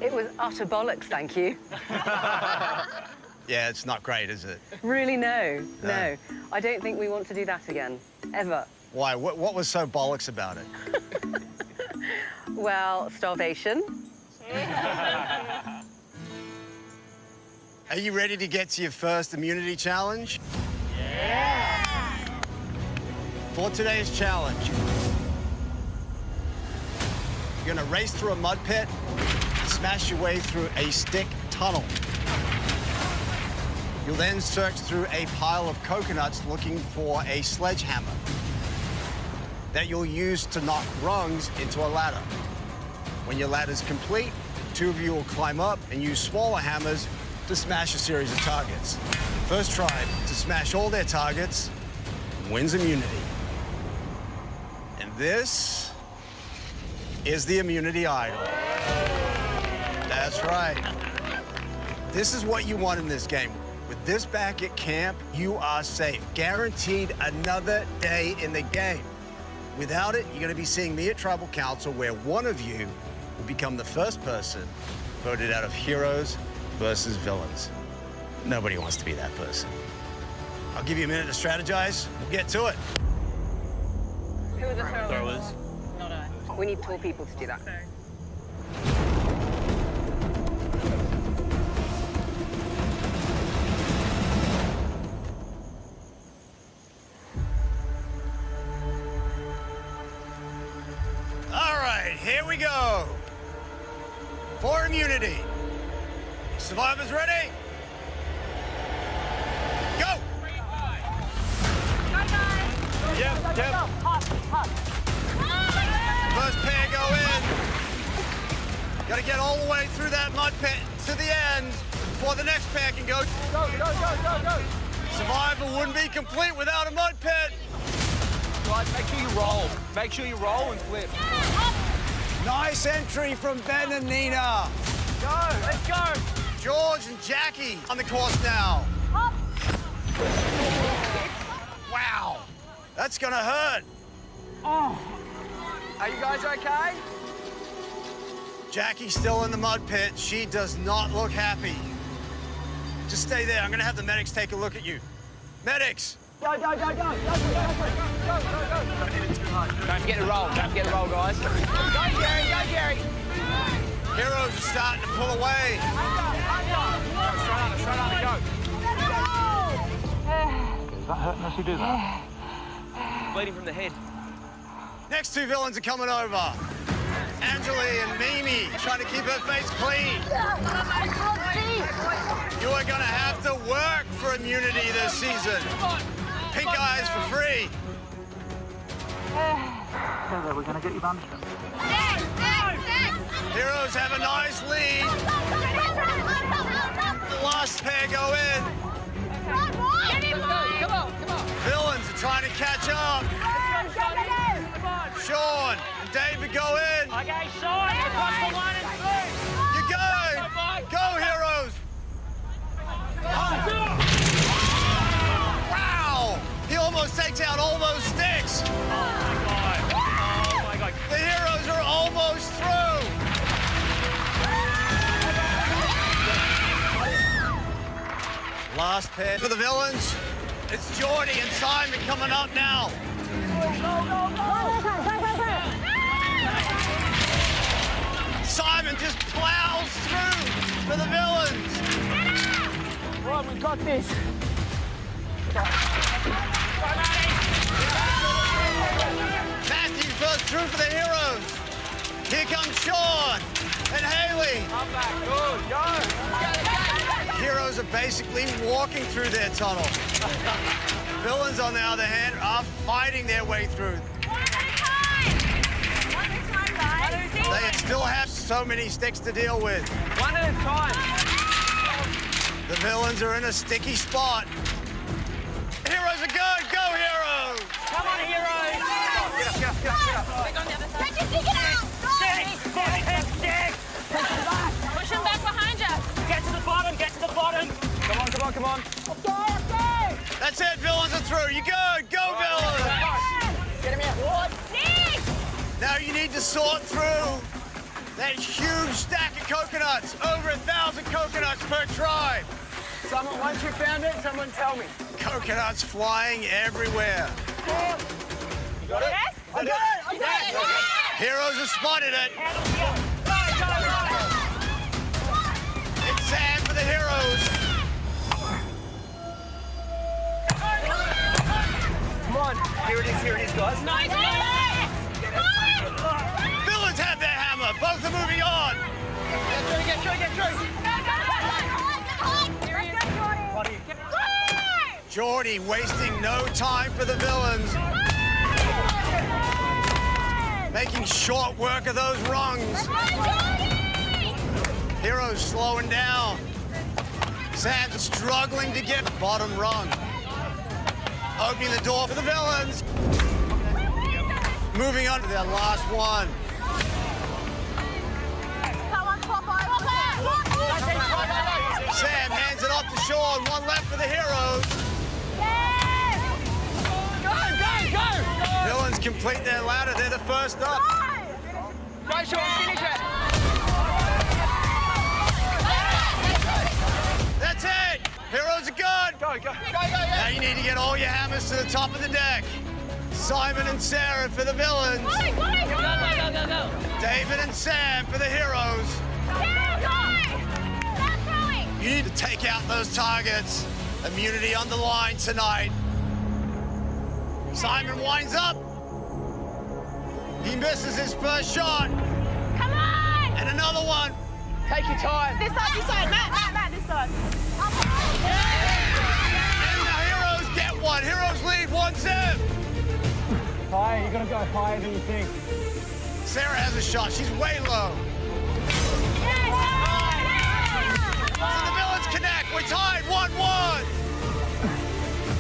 It was utter bollocks, thank you. Yeah, it's not great, is it? Really, no. I don't think we want to do that again, ever. Why? What was so bollocks about it? Well, starvation. Are you ready to get to your first immunity challenge? Yeah! For today's challenge, you're gonna race through a mud pit, smash your way through a stick tunnel. You'll then search through a pile of coconuts looking for a sledgehammer that you'll use to knock rungs into a ladder. When your ladder's complete, two of you will climb up and use smaller hammers to smash a series of targets. First try to smash all their targets wins immunity. And this is the immunity idol. That's right. This is what you want in this game. With this back at camp, you are safe. Guaranteed another day in the game. Without it, you're going to be seeing me at Tribal Council, where one of you will become the first person voted out of heroes versus villains. Nobody wants to be that person. I'll give you a minute to strategize. We'll get to it. Who are the Throwers. Not I. We need tall people to do that. All right, here we go. For immunity. Survivors ready? Go! Yep. First pair go in. Gotta get all the way through that mud pit to the end before the next pair can go. Go. Survival wouldn't be complete without a mud pit. Guys, make sure you roll. Make sure you roll and flip. Nice entry from Ben and Nina. Go, let's go. George and Jackie on the course now. Wow, that's gonna hurt. Oh. Are you guys okay? Jackie's still in the mud pit. She does not look happy. Just stay there. I'm gonna have the medics take a look at you. Medics! Go, go, go, go, go, go, go, go, go, go. Don't hit it too hard. Don't forget to roll. Don't forget to roll, guys. Go, Jerry, go, Jerry. Heroes are starting to pull away. Straight on, go. Is that hurting as you do that? Bleeding from the head. Next two villains are coming over. Angeli and Mimi trying to keep her face clean. You are gonna have to work for immunity this season. Pink eyes for free. Heather, we're gonna get you bandaged up. Heroes have a nice lead. The last pair go in. Come on. Villains are trying to catch up. Sean and David go in. Okay, Sean, across the 1 and 3. You go. Go, Heroes. Wow. He almost takes out all those sticks. Oh my God. The Heroes are almost through. Last pair for the villains. It's Geordie and Simon coming up now. Simon just plows through for the villains. Right, we've got this. Matthew goes through for the Heroes. Here comes Sean and Haley. I'm back. Good. Go. Heroes are basically walking through their tunnel. Villains, on the other hand, are fighting their way through. They still have so many sticks to deal with. One at a time. The villains are in a sticky spot. Heroes are good. Go, Heroes! Come on, Heroes. Get up. Stick. Push him back behind you. Get to the bottom. Come on. That's it. Villains are through. You good. Go, villains! Get him out. Now you need to sort through that huge stack of coconuts. Over 1,000 coconuts per tribe. Once you found it, someone tell me. Coconuts flying everywhere. You got it? Yes? I got it. Heroes have spotted it. It's Sam for the Heroes. Come on. Here it is, guys. Nice. Villains have their hammer. Both are moving on. Get through. Geordie wasting no time for the villains. Making short work of those rungs. Heroes slowing down. Sam's struggling to get bottom rung. Opening the door for the villains. Moving on to their last one. Sam hands it off to Sean. One left for the Heroes. Go. Villains complete their ladder. They're the first up. Go, Sean, finish it. That's it. Heroes are good. Go. Now you need to get all your hammers to the top of the deck. Simon and Sarah for the villains. Go. David and Sam for the Heroes. You need to take out those targets. Immunity on the line tonight. Simon winds up. He misses his first shot. Come on! And another one. Take your time. This side. Matt, this side. And the Heroes get one. Heroes lead 1-0. Higher, you gotta go higher than you think. Sarah has a shot. She's way low. So the villains connect. We're tied 1-1.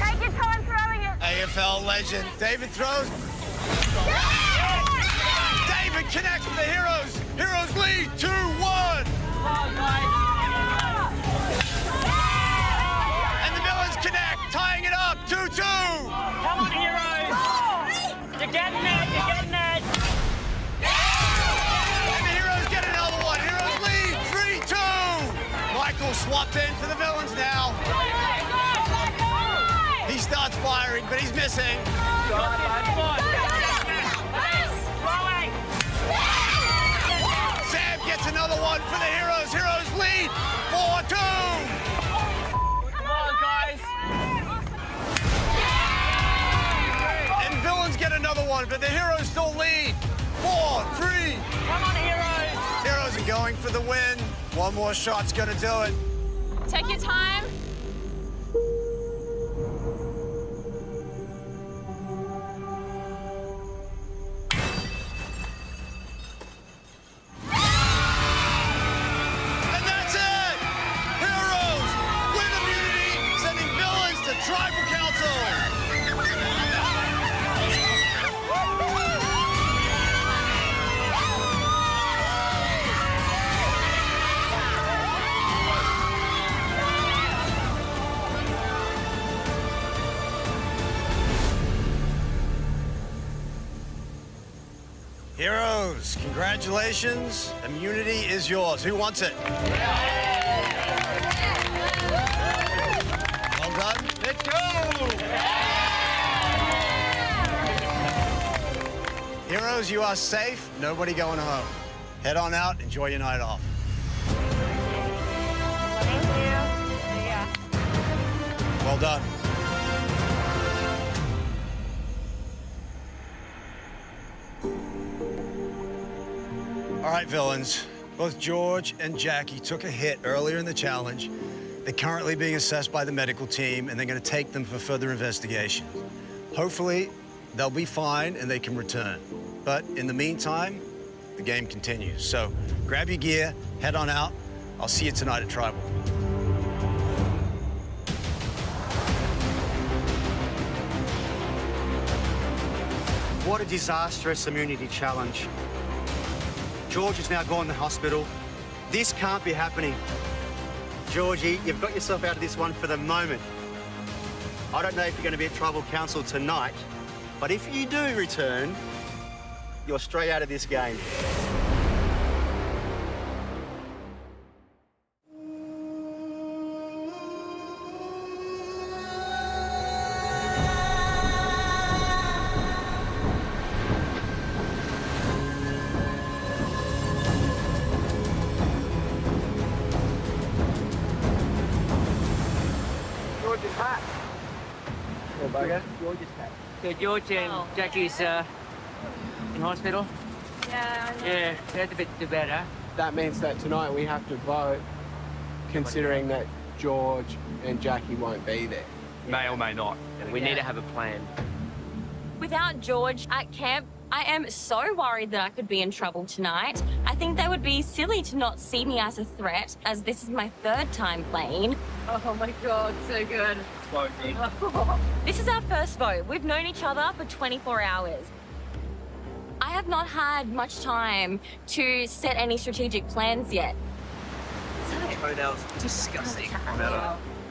Take your time throwing it. AFL legend David throws. David connects with the Heroes. Heroes lead 2-1. swapped in for the villains now. He starts firing, but he's missing. Sam gets another one for the Heroes. Heroes lead 4-2. Come on, guys. And villains get another one, but the Heroes still lead 4-3. Come on, Heroes. Heroes are going for the win. One more shot's gonna do it. Take your time. And that's it! Heroes win immunity, sending villains to Tribal Council. Heroes, congratulations. Immunity is yours. Who wants it? Well done. Let's go! Heroes, you are safe. Nobody going home. Head on out. Enjoy your night off. Thank you. See ya. Well done. All right, villains. Both George and Jackie took a hit earlier in the challenge. They're currently being assessed by the medical team, and they're going to take them for further investigation. Hopefully, they'll be fine and they can return. But in the meantime, the game continues. So grab your gear, head on out. I'll see you tonight at Tribal. What a disastrous immunity challenge. George is now gone to hospital. This can't be happening. Georgie, you've got yourself out of this one for the moment. I don't know if you're going to be at Tribal Council tonight, but if you do return, you're straight out of this game. George's hat. George's hat. So George and Jackie's in hospital? Yeah. Yeah, that's a bit too bad, huh? That means that tonight we have to vote, considering that George and Jackie won't be there. May or may not. We need to have a plan. Without George at camp, I am so worried that I could be in trouble tonight. I think they would be silly to not see me as a threat, as this is my third time playing. Oh my God, so good. This is our first vote. We've known each other for 24 hours. I have not had much time to set any strategic plans yet. Odell's disgusting.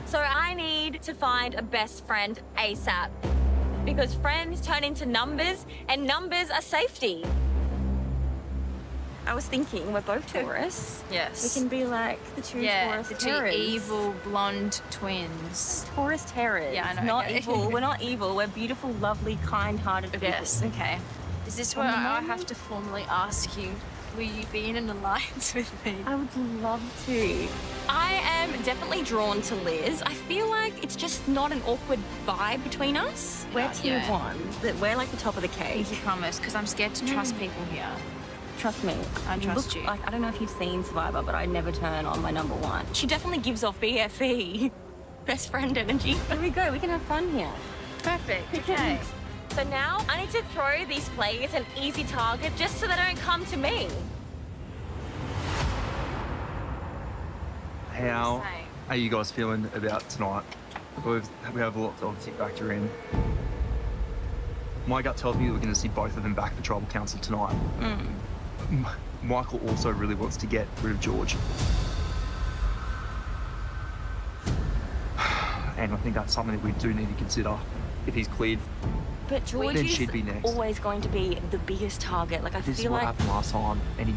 So I need to find a best friend ASAP. Because friends turn into numbers, and numbers are safety. I was thinking, we're both Taurus. Yes. We can be like the two Taurus the terrors. two evil blonde twins. Taurus terrors. Yeah, I know. Not okay. evil. We're not evil. We're beautiful, lovely, kind-hearted people. Yes, okay. Is this where I have to formally ask you, will you be in an alliance with me? I would love to. I am definitely drawn to Liz. I feel like it's just not an awkward vibe between us. We're tier one. We're like the top of the cake. You promise, because I'm scared to trust people here. Trust me. I trust you. Like, I don't know if you've seen Survivor, but I never turn on my number one. She definitely gives off BFE. Best friend energy. Here we go. We can have fun here. Perfect. Okay. So now I need to throw these players an easy target just so they don't come to me. How are you guys feeling about tonight? We have a lot to obviously factor in. My gut tells me that we're going to see both of them back for Tribal Council tonight. Michael also really wants to get rid of George. And I think that's something that we do need to consider. If he's cleared But George Then is she'd be next. always going to be the biggest target. Like, I This is feel what like... happened last time, and he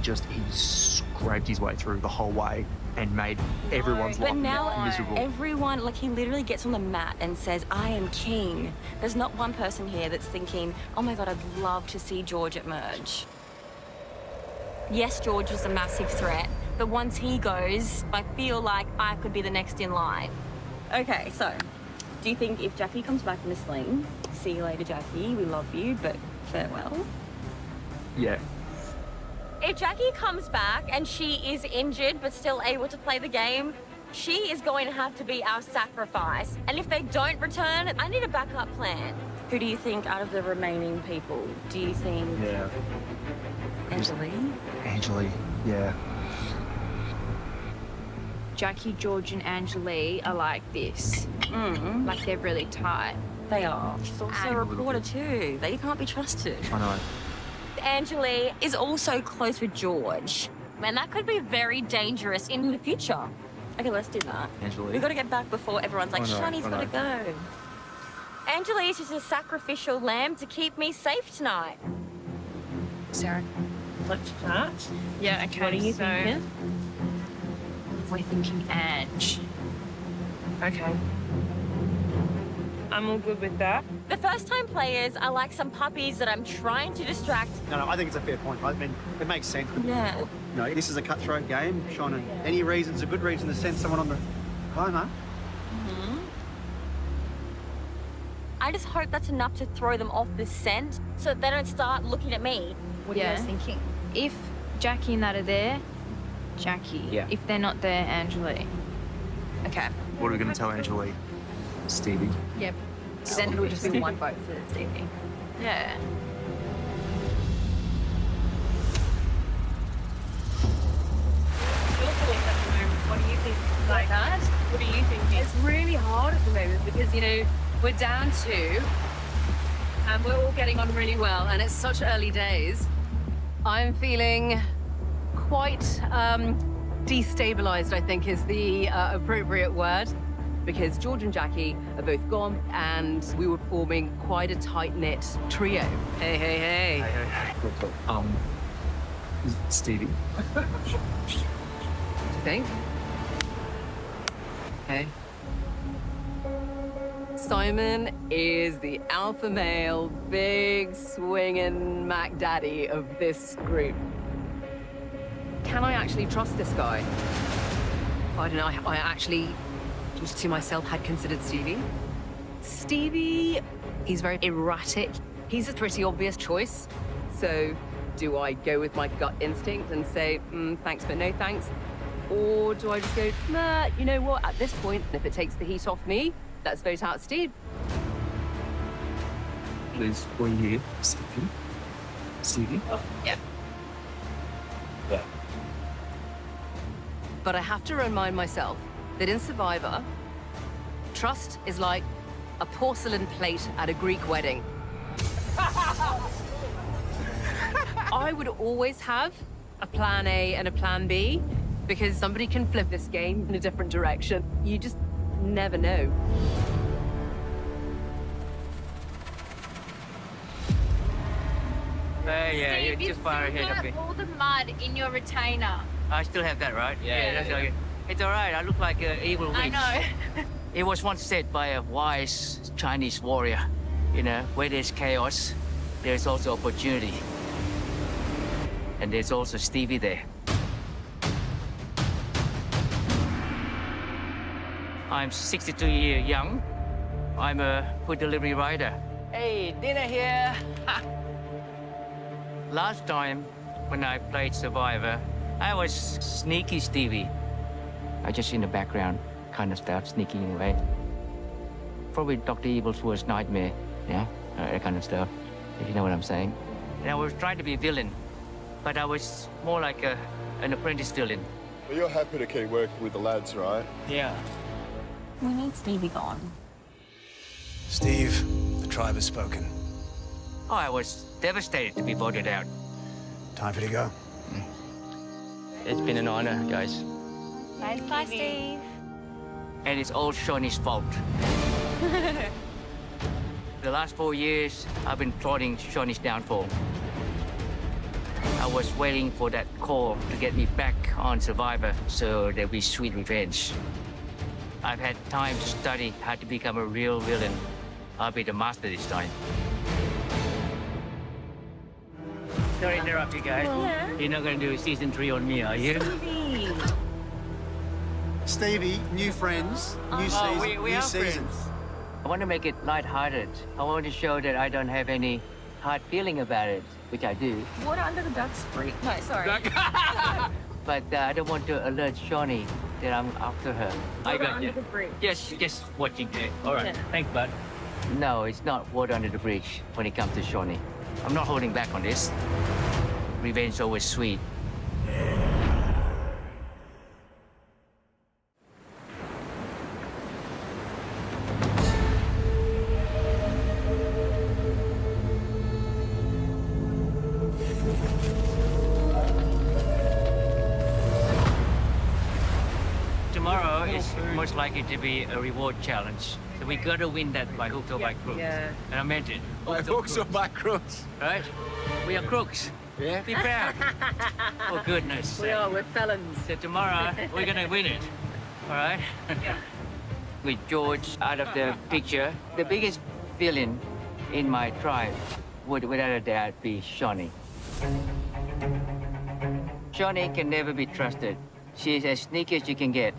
scraped his way through the whole way and made everyone's But life now miserable. everyone, like, he literally gets on the mat and says, I am king. There's not one person here that's thinking, oh my God, I'd love to see George emerge. Yes, George is a massive threat, but once he goes, I feel like I could be the next in line. Okay, so, do you think if Jackie comes back in the sling, see you later, Jackie, we love you, but farewell? Yeah. If Jackie comes back and she is injured but still able to play the game, she is going to have to be our sacrifice. And if they don't return, I need a backup plan. Who do you think out of the remaining people? Do you think... Yeah. Angelie? Angelie, yeah. Jackie, George and Angelie are like this. Like they're really tight. They are. She's also And- a reporter too. They can't be trusted. I know. Angelie is also close with George. And that could be very dangerous in the future. Okay, let's do that. Angelie. We've got to get back before everyone's like, I know, Shawnee's I got to go. Angelie is just a sacrificial lamb to keep me safe tonight. Sarah, let's start. Yeah, okay. What are you so thinking? we're thinking Ange. Okay. I'm all good with that. The first-time players are like some puppies that I'm trying to distract. No, I think it's a fair point. I mean, it makes sense. Yeah. You know, this is a cutthroat game. Shauna, any reason's a good reason to send someone on the timer. I just hope that's enough to throw them off the scent so that they don't start looking at me. What are you guys thinking? If Jackie and that are there, Jackie. Yeah. If they're not there, Angelie. Okay. What are we going to tell Angelie? Stevie. Yep. Then it'll just be one vote for Stevie. Yeah. What do you think? Like that? What do you think? It's really hard at the moment because, you know, we're down 2 and we're all getting on really well and it's such early days. I'm feeling quite destabilized, I think is the appropriate word, because George and Jackie are both gone and we were forming quite a tight-knit trio. Hey, hey, hey. Hey. Stevie. Do you think? Okay. Simon is the alpha male, big swinging Mac Daddy of this group. Can I actually trust this guy? I don't know. I actually, just to myself, had considered Stevie. Stevie, he's very erratic. He's a pretty obvious choice. So, do I go with my gut instinct and say, thanks but no thanks? Or do I just go, nah, you know what, at this point, if it takes the heat off me, let's vote out Steve. Please, will you hear? Stevie? Stevie? Yeah. Yeah. But I have to remind myself that in Survivor, trust is like a porcelain plate at a Greek wedding. I would always have a plan A and a plan B, because somebody can flip this game in a different direction. You just never know. Yeah, Steve, you're you just far still ahead of got me. all the mud in your retainer. I still have that, right? Yeah. That's okay. It's all right. I look like an evil witch. I know. It was once said by a wise Chinese warrior, you know, where there's chaos, there's also opportunity. And there's also Stevie there. I'm 62 years young. I'm a food delivery rider. Hey, dinner here. Last time when I played Survivor, I was sneaky Stevie. I just in the background, kind of stuff, sneaking away. Probably Dr. Evil's worst nightmare, yeah? That kind of stuff, if you know what I'm saying. And I was trying to be a villain, but I was more like an apprentice villain. Well, you're happy to keep working with the lads, right? Yeah. We need Stevie gone. Steve, the tribe has spoken. Oh, I was devastated to be voted out. Time for you to go. It's been an honor, guys. Bye, Steve. And it's all Shawnee's fault. The last 4 years, I've been plotting Shawnee's downfall. I was waiting for that call to get me back on Survivor, so there'll be sweet revenge. I've had time to study how to become a real villain. I'll be the master this time. Sorry to interrupt you guys. Yeah. You're not going to do season 3 on me, are you? Stevie, new friends, new season, we new are season. friends. I want to make it light-hearted. I want to show that I don't have any hard feeling about it, which I do. Water under the duck's break. No, sorry. But I don't want to alert Shawnee that I'm after her. I Water got under you. the bridge. Just watching it. All right. Yeah. Thanks, bud. No, it's not water under the bridge when it comes to Shawnee. I'm not holding back on this. Revenge is always sweet. Tomorrow is most likely to be a reward challenge. So we got to win that by hook or by crook. Yeah. And I meant it. By hooks or by crooks? Right? We are crooks. Yeah. Be proud. For goodness sake. We are, we're felons. So tomorrow, we're going to win it. All right? With George out of the picture, the biggest villain in my tribe would, without a doubt, be Shawnee. Shawnee can never be trusted. She's as sneaky as you can get.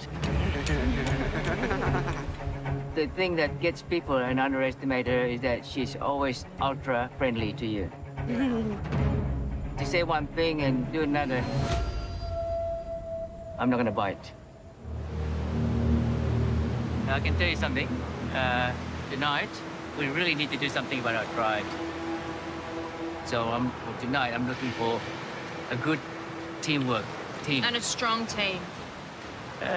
The thing that gets people and underestimate her is that she's always ultra friendly to you. To say one thing and do another, I'm not gonna bite. Now, I can tell you something. Tonight, we really need to do something about our tribe. So tonight, I'm looking for a good teamwork team. And a strong team.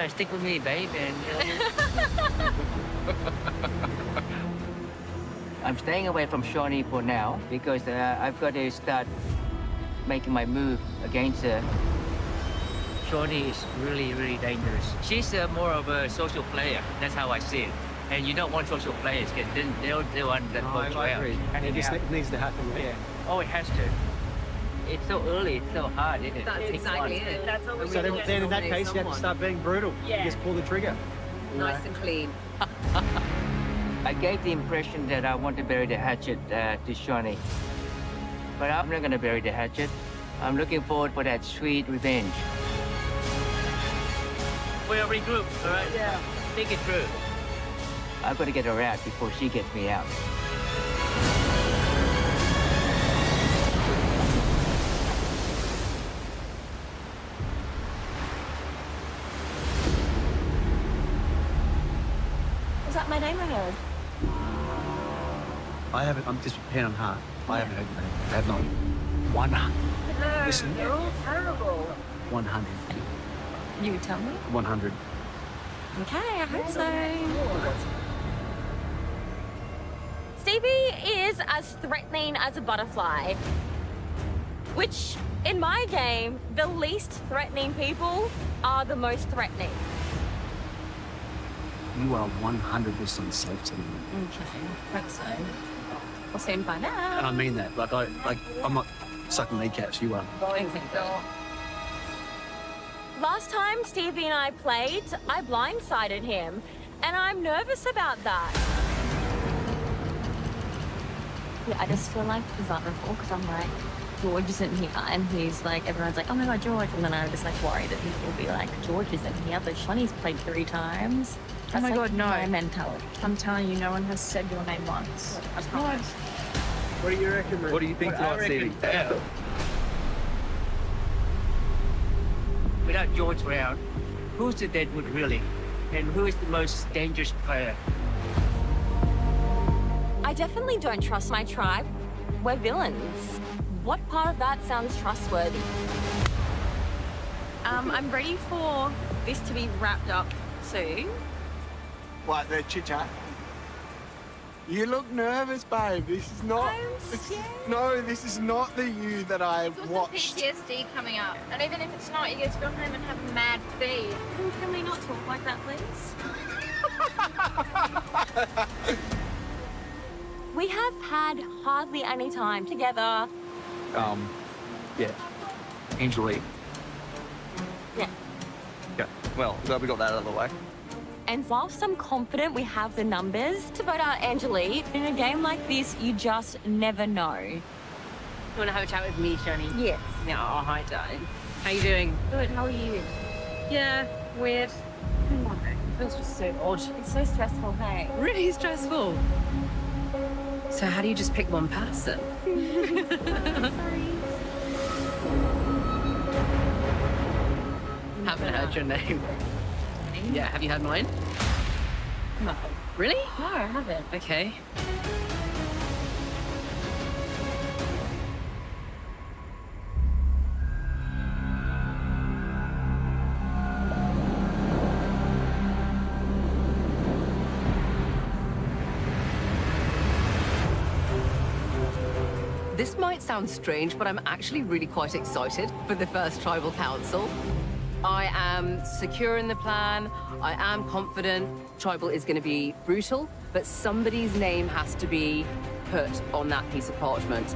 Stick with me, babe, and I'm staying away from Shawnee for now because I've got to start making my move against her. Shawnee is really, really dangerous. She's more of a social player. That's how I see it. And you don't want social players because then they're the one that votes you out. And it needs to happen. Yeah. Oh, it has to. It's so early, it's so hard, isn't it? That's exactly it. That's all we So do. then in that case, you have to start being brutal. Yeah. You just pull the trigger. Nice and clean. I gave the impression that I want to bury the hatchet to Shawnee. But I'm not going to bury the hatchet. I'm looking forward for that sweet revenge. We'll regroup, all right? Yeah. Think it through. I've got to get her out before she gets me out. Was that my name I heard? I haven't, I'm just hand on heart. I haven't heard the name. I have not. 100. No, Listen. you're all terrible. 100. You would tell me? 100. Okay, I hope so. Stevie is as threatening as a butterfly, which, in my game, the least threatening people are the most threatening. You are 100% safe to me. Okay, hope so. We'll soon find out. And I mean that. I'm not sucking kneecaps. You are. Last time Stevie and I played, I blindsided him, and I'm nervous about that. Yeah, I just feel like vulnerable because I'm like, George isn't here, and he's like, everyone's like, oh my God, George, and then I'm just like worried that people will be like, George isn't here, but Shawnee's played 3 times. Oh my That's God, no. my mentality. I'm telling you, no one has said your name once. I promise. What do you reckon, Rick? What do you think tonight, Stevie? Without George around, who's the Deadwood really? And who is the most dangerous player? I definitely don't trust my tribe. We're villains. What part of that sounds trustworthy? I'm ready for this to be wrapped up soon. What, the chit-chat? You look nervous, babe. This is not... No, this is not the you that I watched. PTSD coming up. And even if it's not, you get to go home and have mad feed. Can we not talk like that, please? We have had hardly any time together. Yeah. Angelique. Yeah. Yeah. Well, glad we got that out of the way. And whilst I'm confident we have the numbers to vote out Angelique, in a game like this, you just never know. You want to have a chat with me, Shani? Yes. Yeah, oh, hi, darling. How you doing? Good, how are you? Yeah, weird. It feels just so odd. It's so stressful, hey? Really stressful. So how do you just pick one person? Sorry. Haven't heard your name. Yeah, have you heard mine? No. Really? No, I haven't. Okay. This might sound strange, but I'm actually really quite excited for the first tribal council. I am secure in the plan. I am confident tribal is going to be brutal, but somebody's name has to be put on that piece of parchment.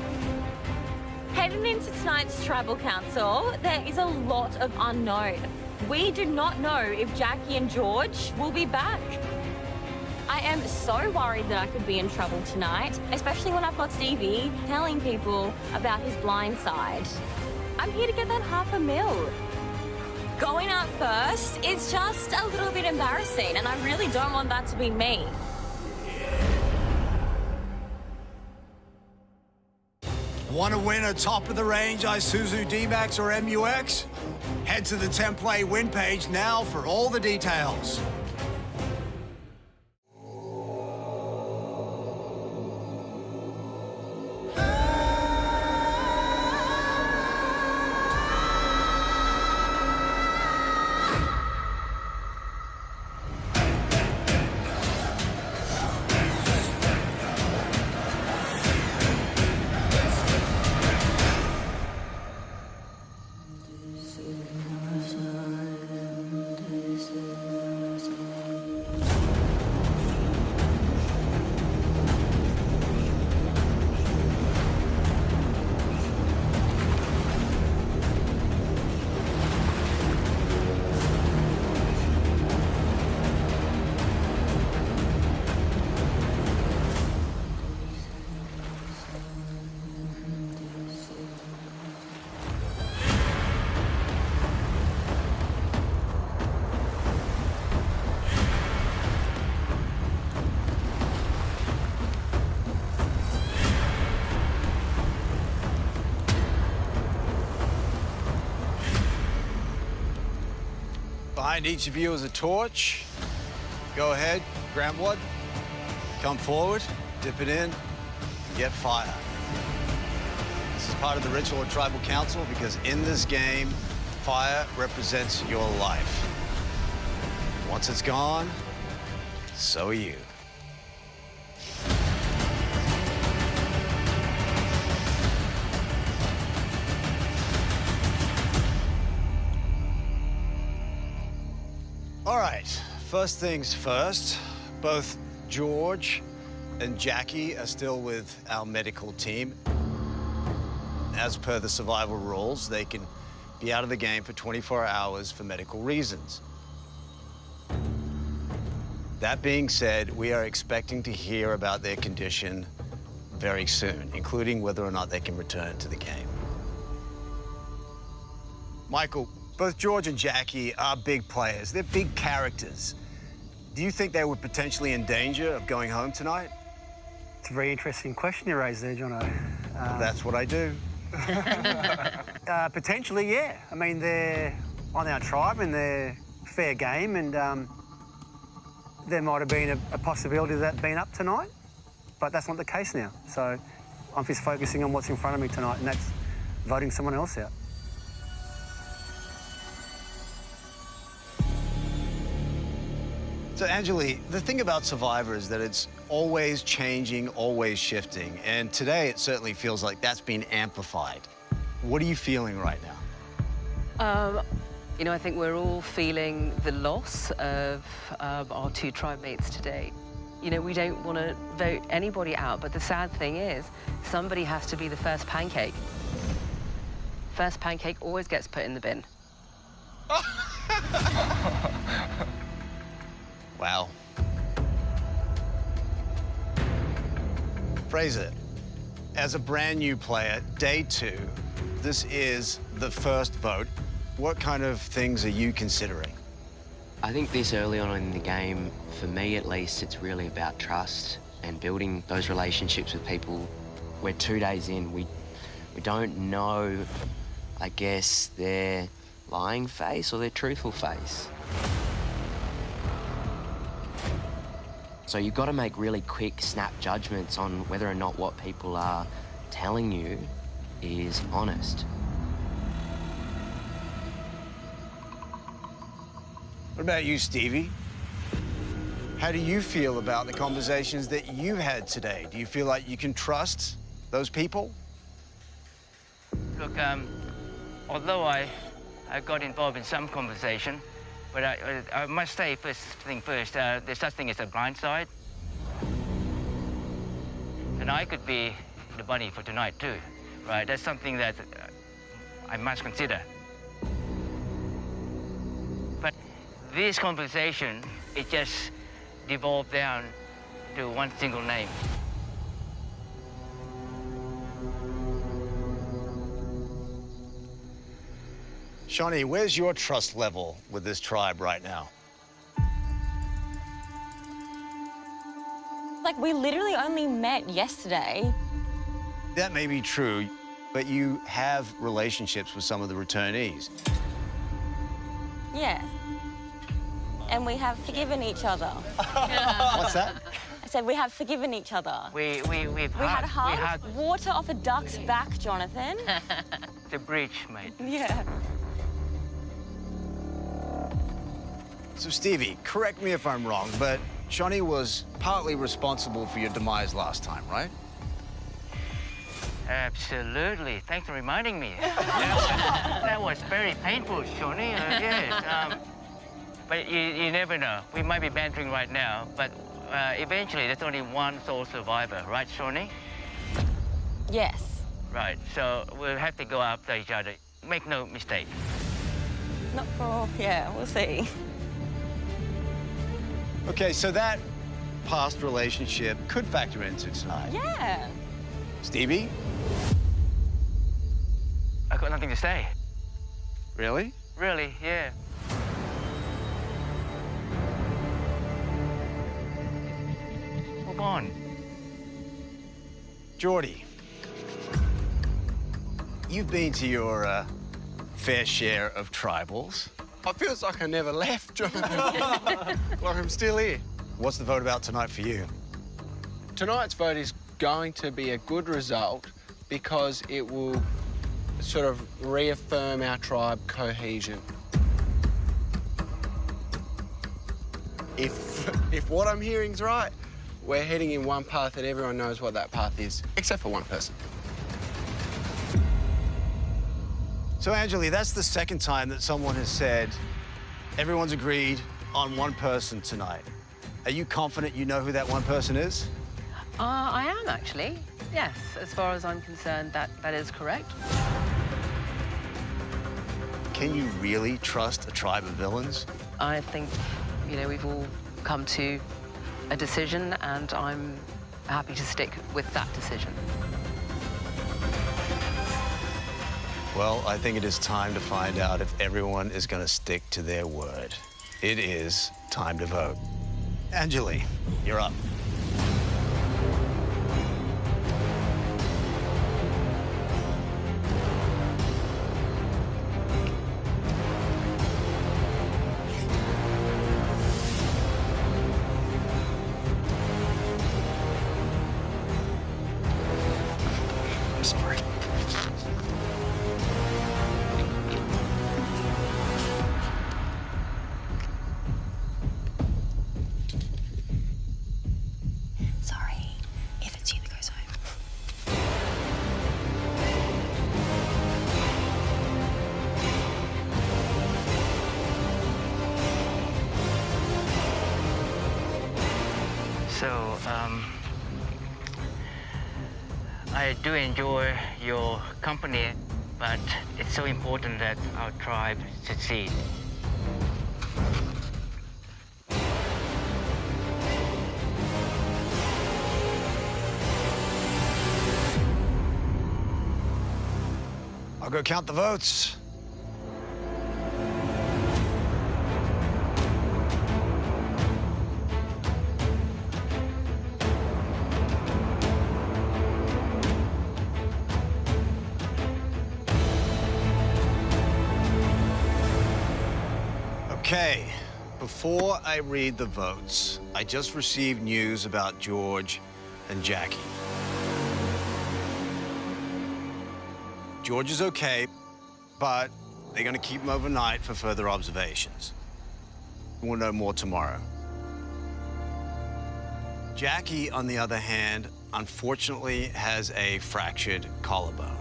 Heading into tonight's tribal council, there is a lot of unknown. We do not know if Jackie and George will be back. I am so worried that I could be in trouble tonight, especially when I've got Stevie telling people about his blind side. I'm here to get that $500,000. Going out first is just a little bit embarrassing, and I really don't want that to be me. Want to win a top-of-the-range Isuzu D-Max or MUX? Head to the Template win page now for all the details. Behind each of you is a torch. Go ahead, grab one, come forward, dip it in, and get fire. This is part of the ritual of Tribal Council because in this game, fire represents your life. Once it's gone, so are you. All right, first things first, both George and Jackie are still with our medical team. As per the survival rules, they can be out of the game for 24 hours for medical reasons. That being said, we are expecting to hear about their condition very soon, including whether or not they can return to the game. Michael, both George and Jackie are big players. They're big characters. Do you think they were potentially in danger of going home tonight? It's a very interesting question you raised there, Jono. That's what I do. Potentially, yeah. I mean, they're on our tribe and they're fair game, and there might have been a possibility of that being up tonight, but that's not the case now. So I'm just focusing on what's in front of me tonight, and that's voting someone else out. So, Angeli, the thing about Survivor is that it's always changing, always shifting, and today it certainly feels like that's been amplified. What are you feeling right now? You know, I think we're all feeling the loss of our two tribe mates today. You know, we don't want to vote anybody out, but the sad thing is, somebody has to be the first pancake. First pancake always gets put in the bin. Wow. Fraser, as a brand new player, day 2, this is the first vote. What kind of things are you considering? I think this early on in the game, for me at least, it's really about trust and building those relationships with people. We're 2 days in, we don't know, I guess, their lying face or their truthful face. So you've got to make really quick, snap judgments on whether or not what people are telling you is honest. What about you, Stevie? How do you feel about the conversations that you had today? Do you feel like you can trust those people? Look, although I got involved in some conversation, but I must say first thing first, there's such thing as a blind side. And I could be the bunny for tonight too, right? That's something that I must consider. But this conversation, it just devolved down to one single name. Shawnee, where's your trust level with this tribe right now? Like, we literally only met yesterday. That may be true, but you have relationships with some of the returnees. Yeah. And we have forgiven each other. What's that? I said we have forgiven each other. We had hugs, water off a duck's back, Jonathan. The bridge, mate. Yeah. So, Stevie, correct me if I'm wrong, but Shawnee was partly responsible for your demise last time, right? Absolutely. Thanks for reminding me. That was very painful, Shawnee. Yes. But you never know. We might be bantering right now, but eventually there's only one sole survivor, right, Shawnee? Yes. Right. So we'll have to go after each other. Make no mistake. Not for, yeah, we'll see. Okay, so that past relationship could factor into tonight. Yeah. Stevie? I got nothing to say. Really? Really, yeah. Move on. Geordie, you've been to your fair share of tribals. It feels like I never left, Jonathan. Like I'm still here. What's the vote about tonight for you? Tonight's vote is going to be a good result because it will sort of reaffirm our tribe cohesion. If what I'm hearing's right, we're heading in one path and everyone knows what that path is, except for one person. So, Anjali, that's the second time that someone has said everyone's agreed on one person tonight. Are you confident you know who that one person is? I am, actually. Yes, as far as I'm concerned, that is correct. Can you really trust a tribe of villains? I think, you know, we've all come to a decision, and I'm happy to stick with that decision. Well, I think it is time to find out if everyone is going to stick to their word. It is time to vote. Anjali, you're up. Sorry. So, I do enjoy your company, but it's so important that our tribe succeed. I'll go count the votes. Okay, before I read the votes, I just received news about George and Jackie. George is okay, but they're going to keep him overnight for further observations. We'll know more tomorrow. Jackie, on the other hand, unfortunately has a fractured collarbone.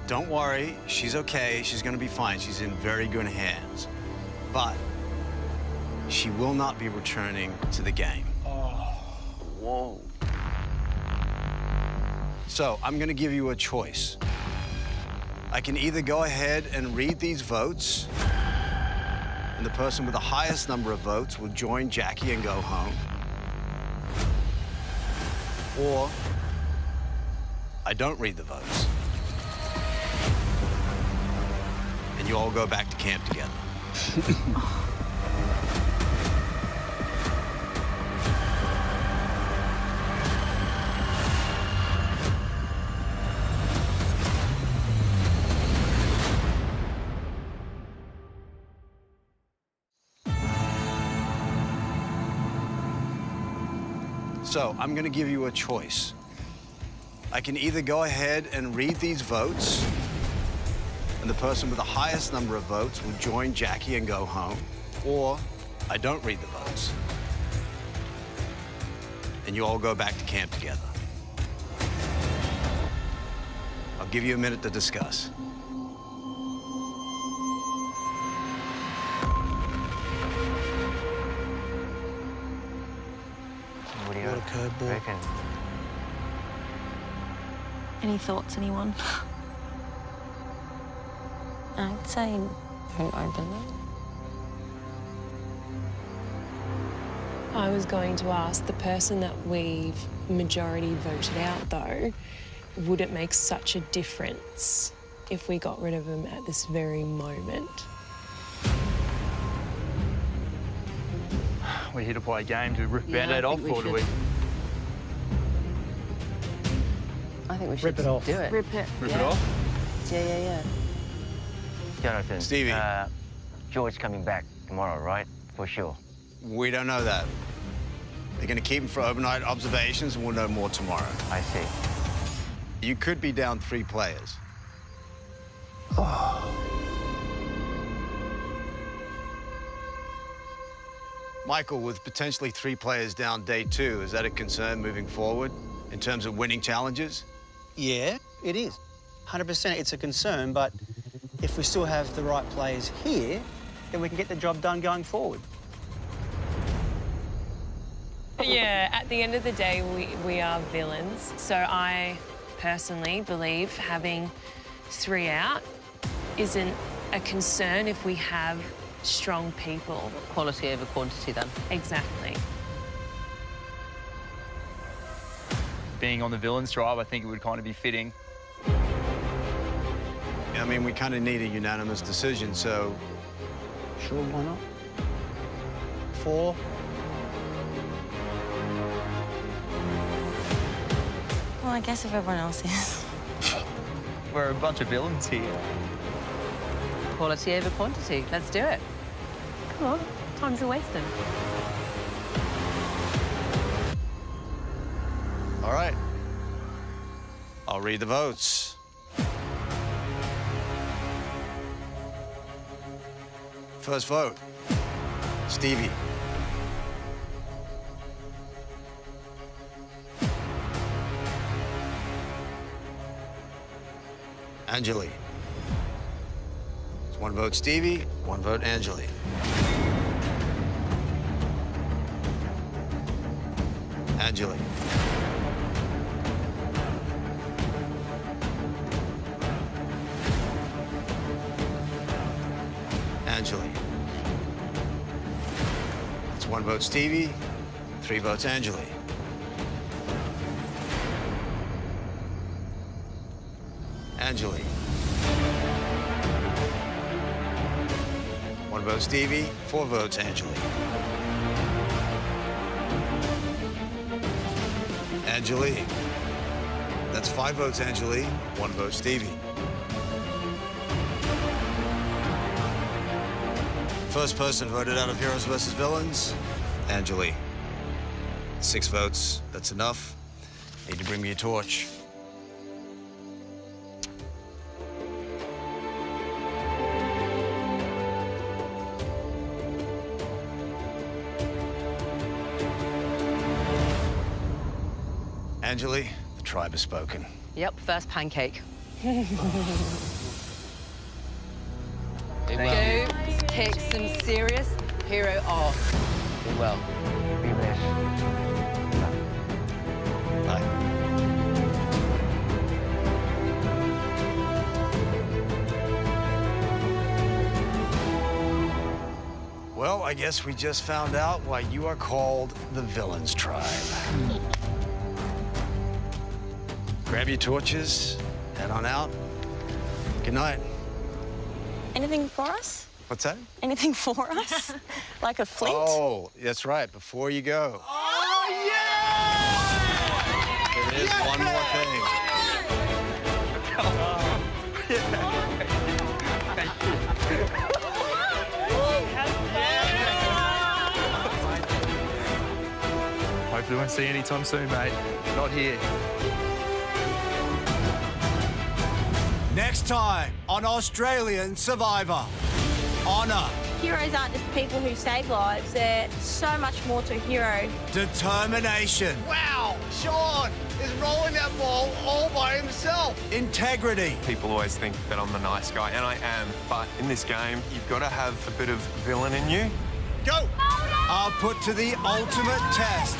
Don't worry, she's okay. She's going to be fine. She's in very good hands. But she will not be returning to the game. Whoa. So I'm going to give you a choice. I can either go ahead and read these votes, and the person with the highest number of votes will join Jackie and go home. Or I don't read the votes, and you all go back to camp together. So I'm going to give you a choice. I can either go ahead and read these votes, and the person with the highest number of votes will join Jackie and go home, or I don't read the votes, and you all go back to camp together. I'll give you a minute to discuss. What do you reckon? Any thoughts, anyone? I'd say don't open it. I was going to ask, the person that we've majority voted out, though, would it make such a difference if we got rid of them at this very moment? We're here to play a game. Do we rip Band-Aid off, or do we? I think we should Rip it off. do it. Rip it. Rip it off? Yeah. Jonathan. Stevie. George coming back tomorrow, right? For sure. We don't know that. They're going to keep him for overnight observations, and we'll know more tomorrow. I see. You could be down 3 players. Michael, with potentially 3 players down day 2, is that a concern moving forward in terms of winning challenges? Yeah, it is. 100% it's a concern, but if we still have the right players here, then we can get the job done going forward. Yeah, at the end of the day, we are villains. So I personally believe having 3 out isn't a concern if we have strong people. Quality over quantity, then. Exactly. Being on the villains tribe, I think it would kind of be fitting. I mean, we kind of need a unanimous decision, so... Sure, why not? 4. Well, I guess if everyone else is. We're a bunch of villains here. Quality over quantity. Let's do it. Come on, time's a wasting. All right. I'll read the votes. First vote, Stevie. Angeli. It's 1 vote Stevie, 1 vote Angeli. Angeli. Angeli. That's 1 vote Stevie, 3 votes Angeli. Angeli. 1 vote Stevie, 4 votes Angeli. Angeli. That's 5 votes Angeli, 1 vote Stevie. First person voted out of Heroes versus Villains, Angeli. 6 votes, that's enough. Need to bring me a torch. Angeli, the tribe has spoken. Yep, first pancake. They Go kick some serious hero off. Be well. Be blessed. Bye. Well, I guess we just found out why you are called the Villains Tribe. Grab your torches, head on out. Good night. Anything for us? What's that? Anything for us? Like a flint? Oh, that's right, before you go. Oh, yeah! There is one more thing. Hopefully won't see you anytime soon, mate. Not here. Next time on Australian Survivor, honour, Heroes aren't just people who save lives. They're so much more to a hero. determination, Wow, Sean is rolling that ball all by himself. integrity, People always think that I'm the nice guy, and I am. But in this game, you've got to have a bit of villain in you. go, are put to the ultimate test.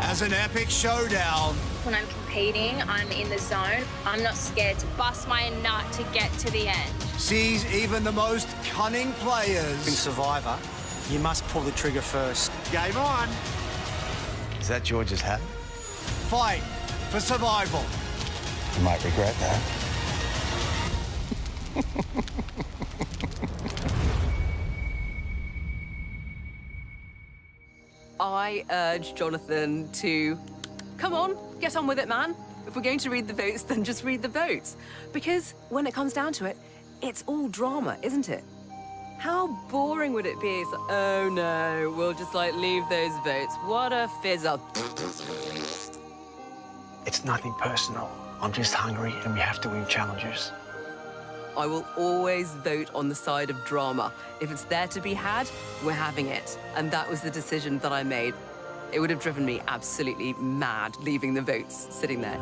As an epic showdown, When I'm competing, I'm in the zone. I'm not scared to bust my nut to get to the end. sees even the most cunning In players. Survivor, you must pull the trigger first. Game on. Is that George's hat? Fight for survival. You might regret that. I urge Jonathan to come on, get on with it, man. If we're going to read the votes, then just read the votes. Because when it comes down to it, it's all drama, isn't it? How boring would it be? It's like, oh no, we'll just like leave those votes. What a fizzle. It's nothing personal. I'm just hungry and we have to win challenges. I will always vote on the side of drama. If it's there to be had, we're having it. And that was the decision that I made. It would have driven me absolutely mad leaving the votes sitting there.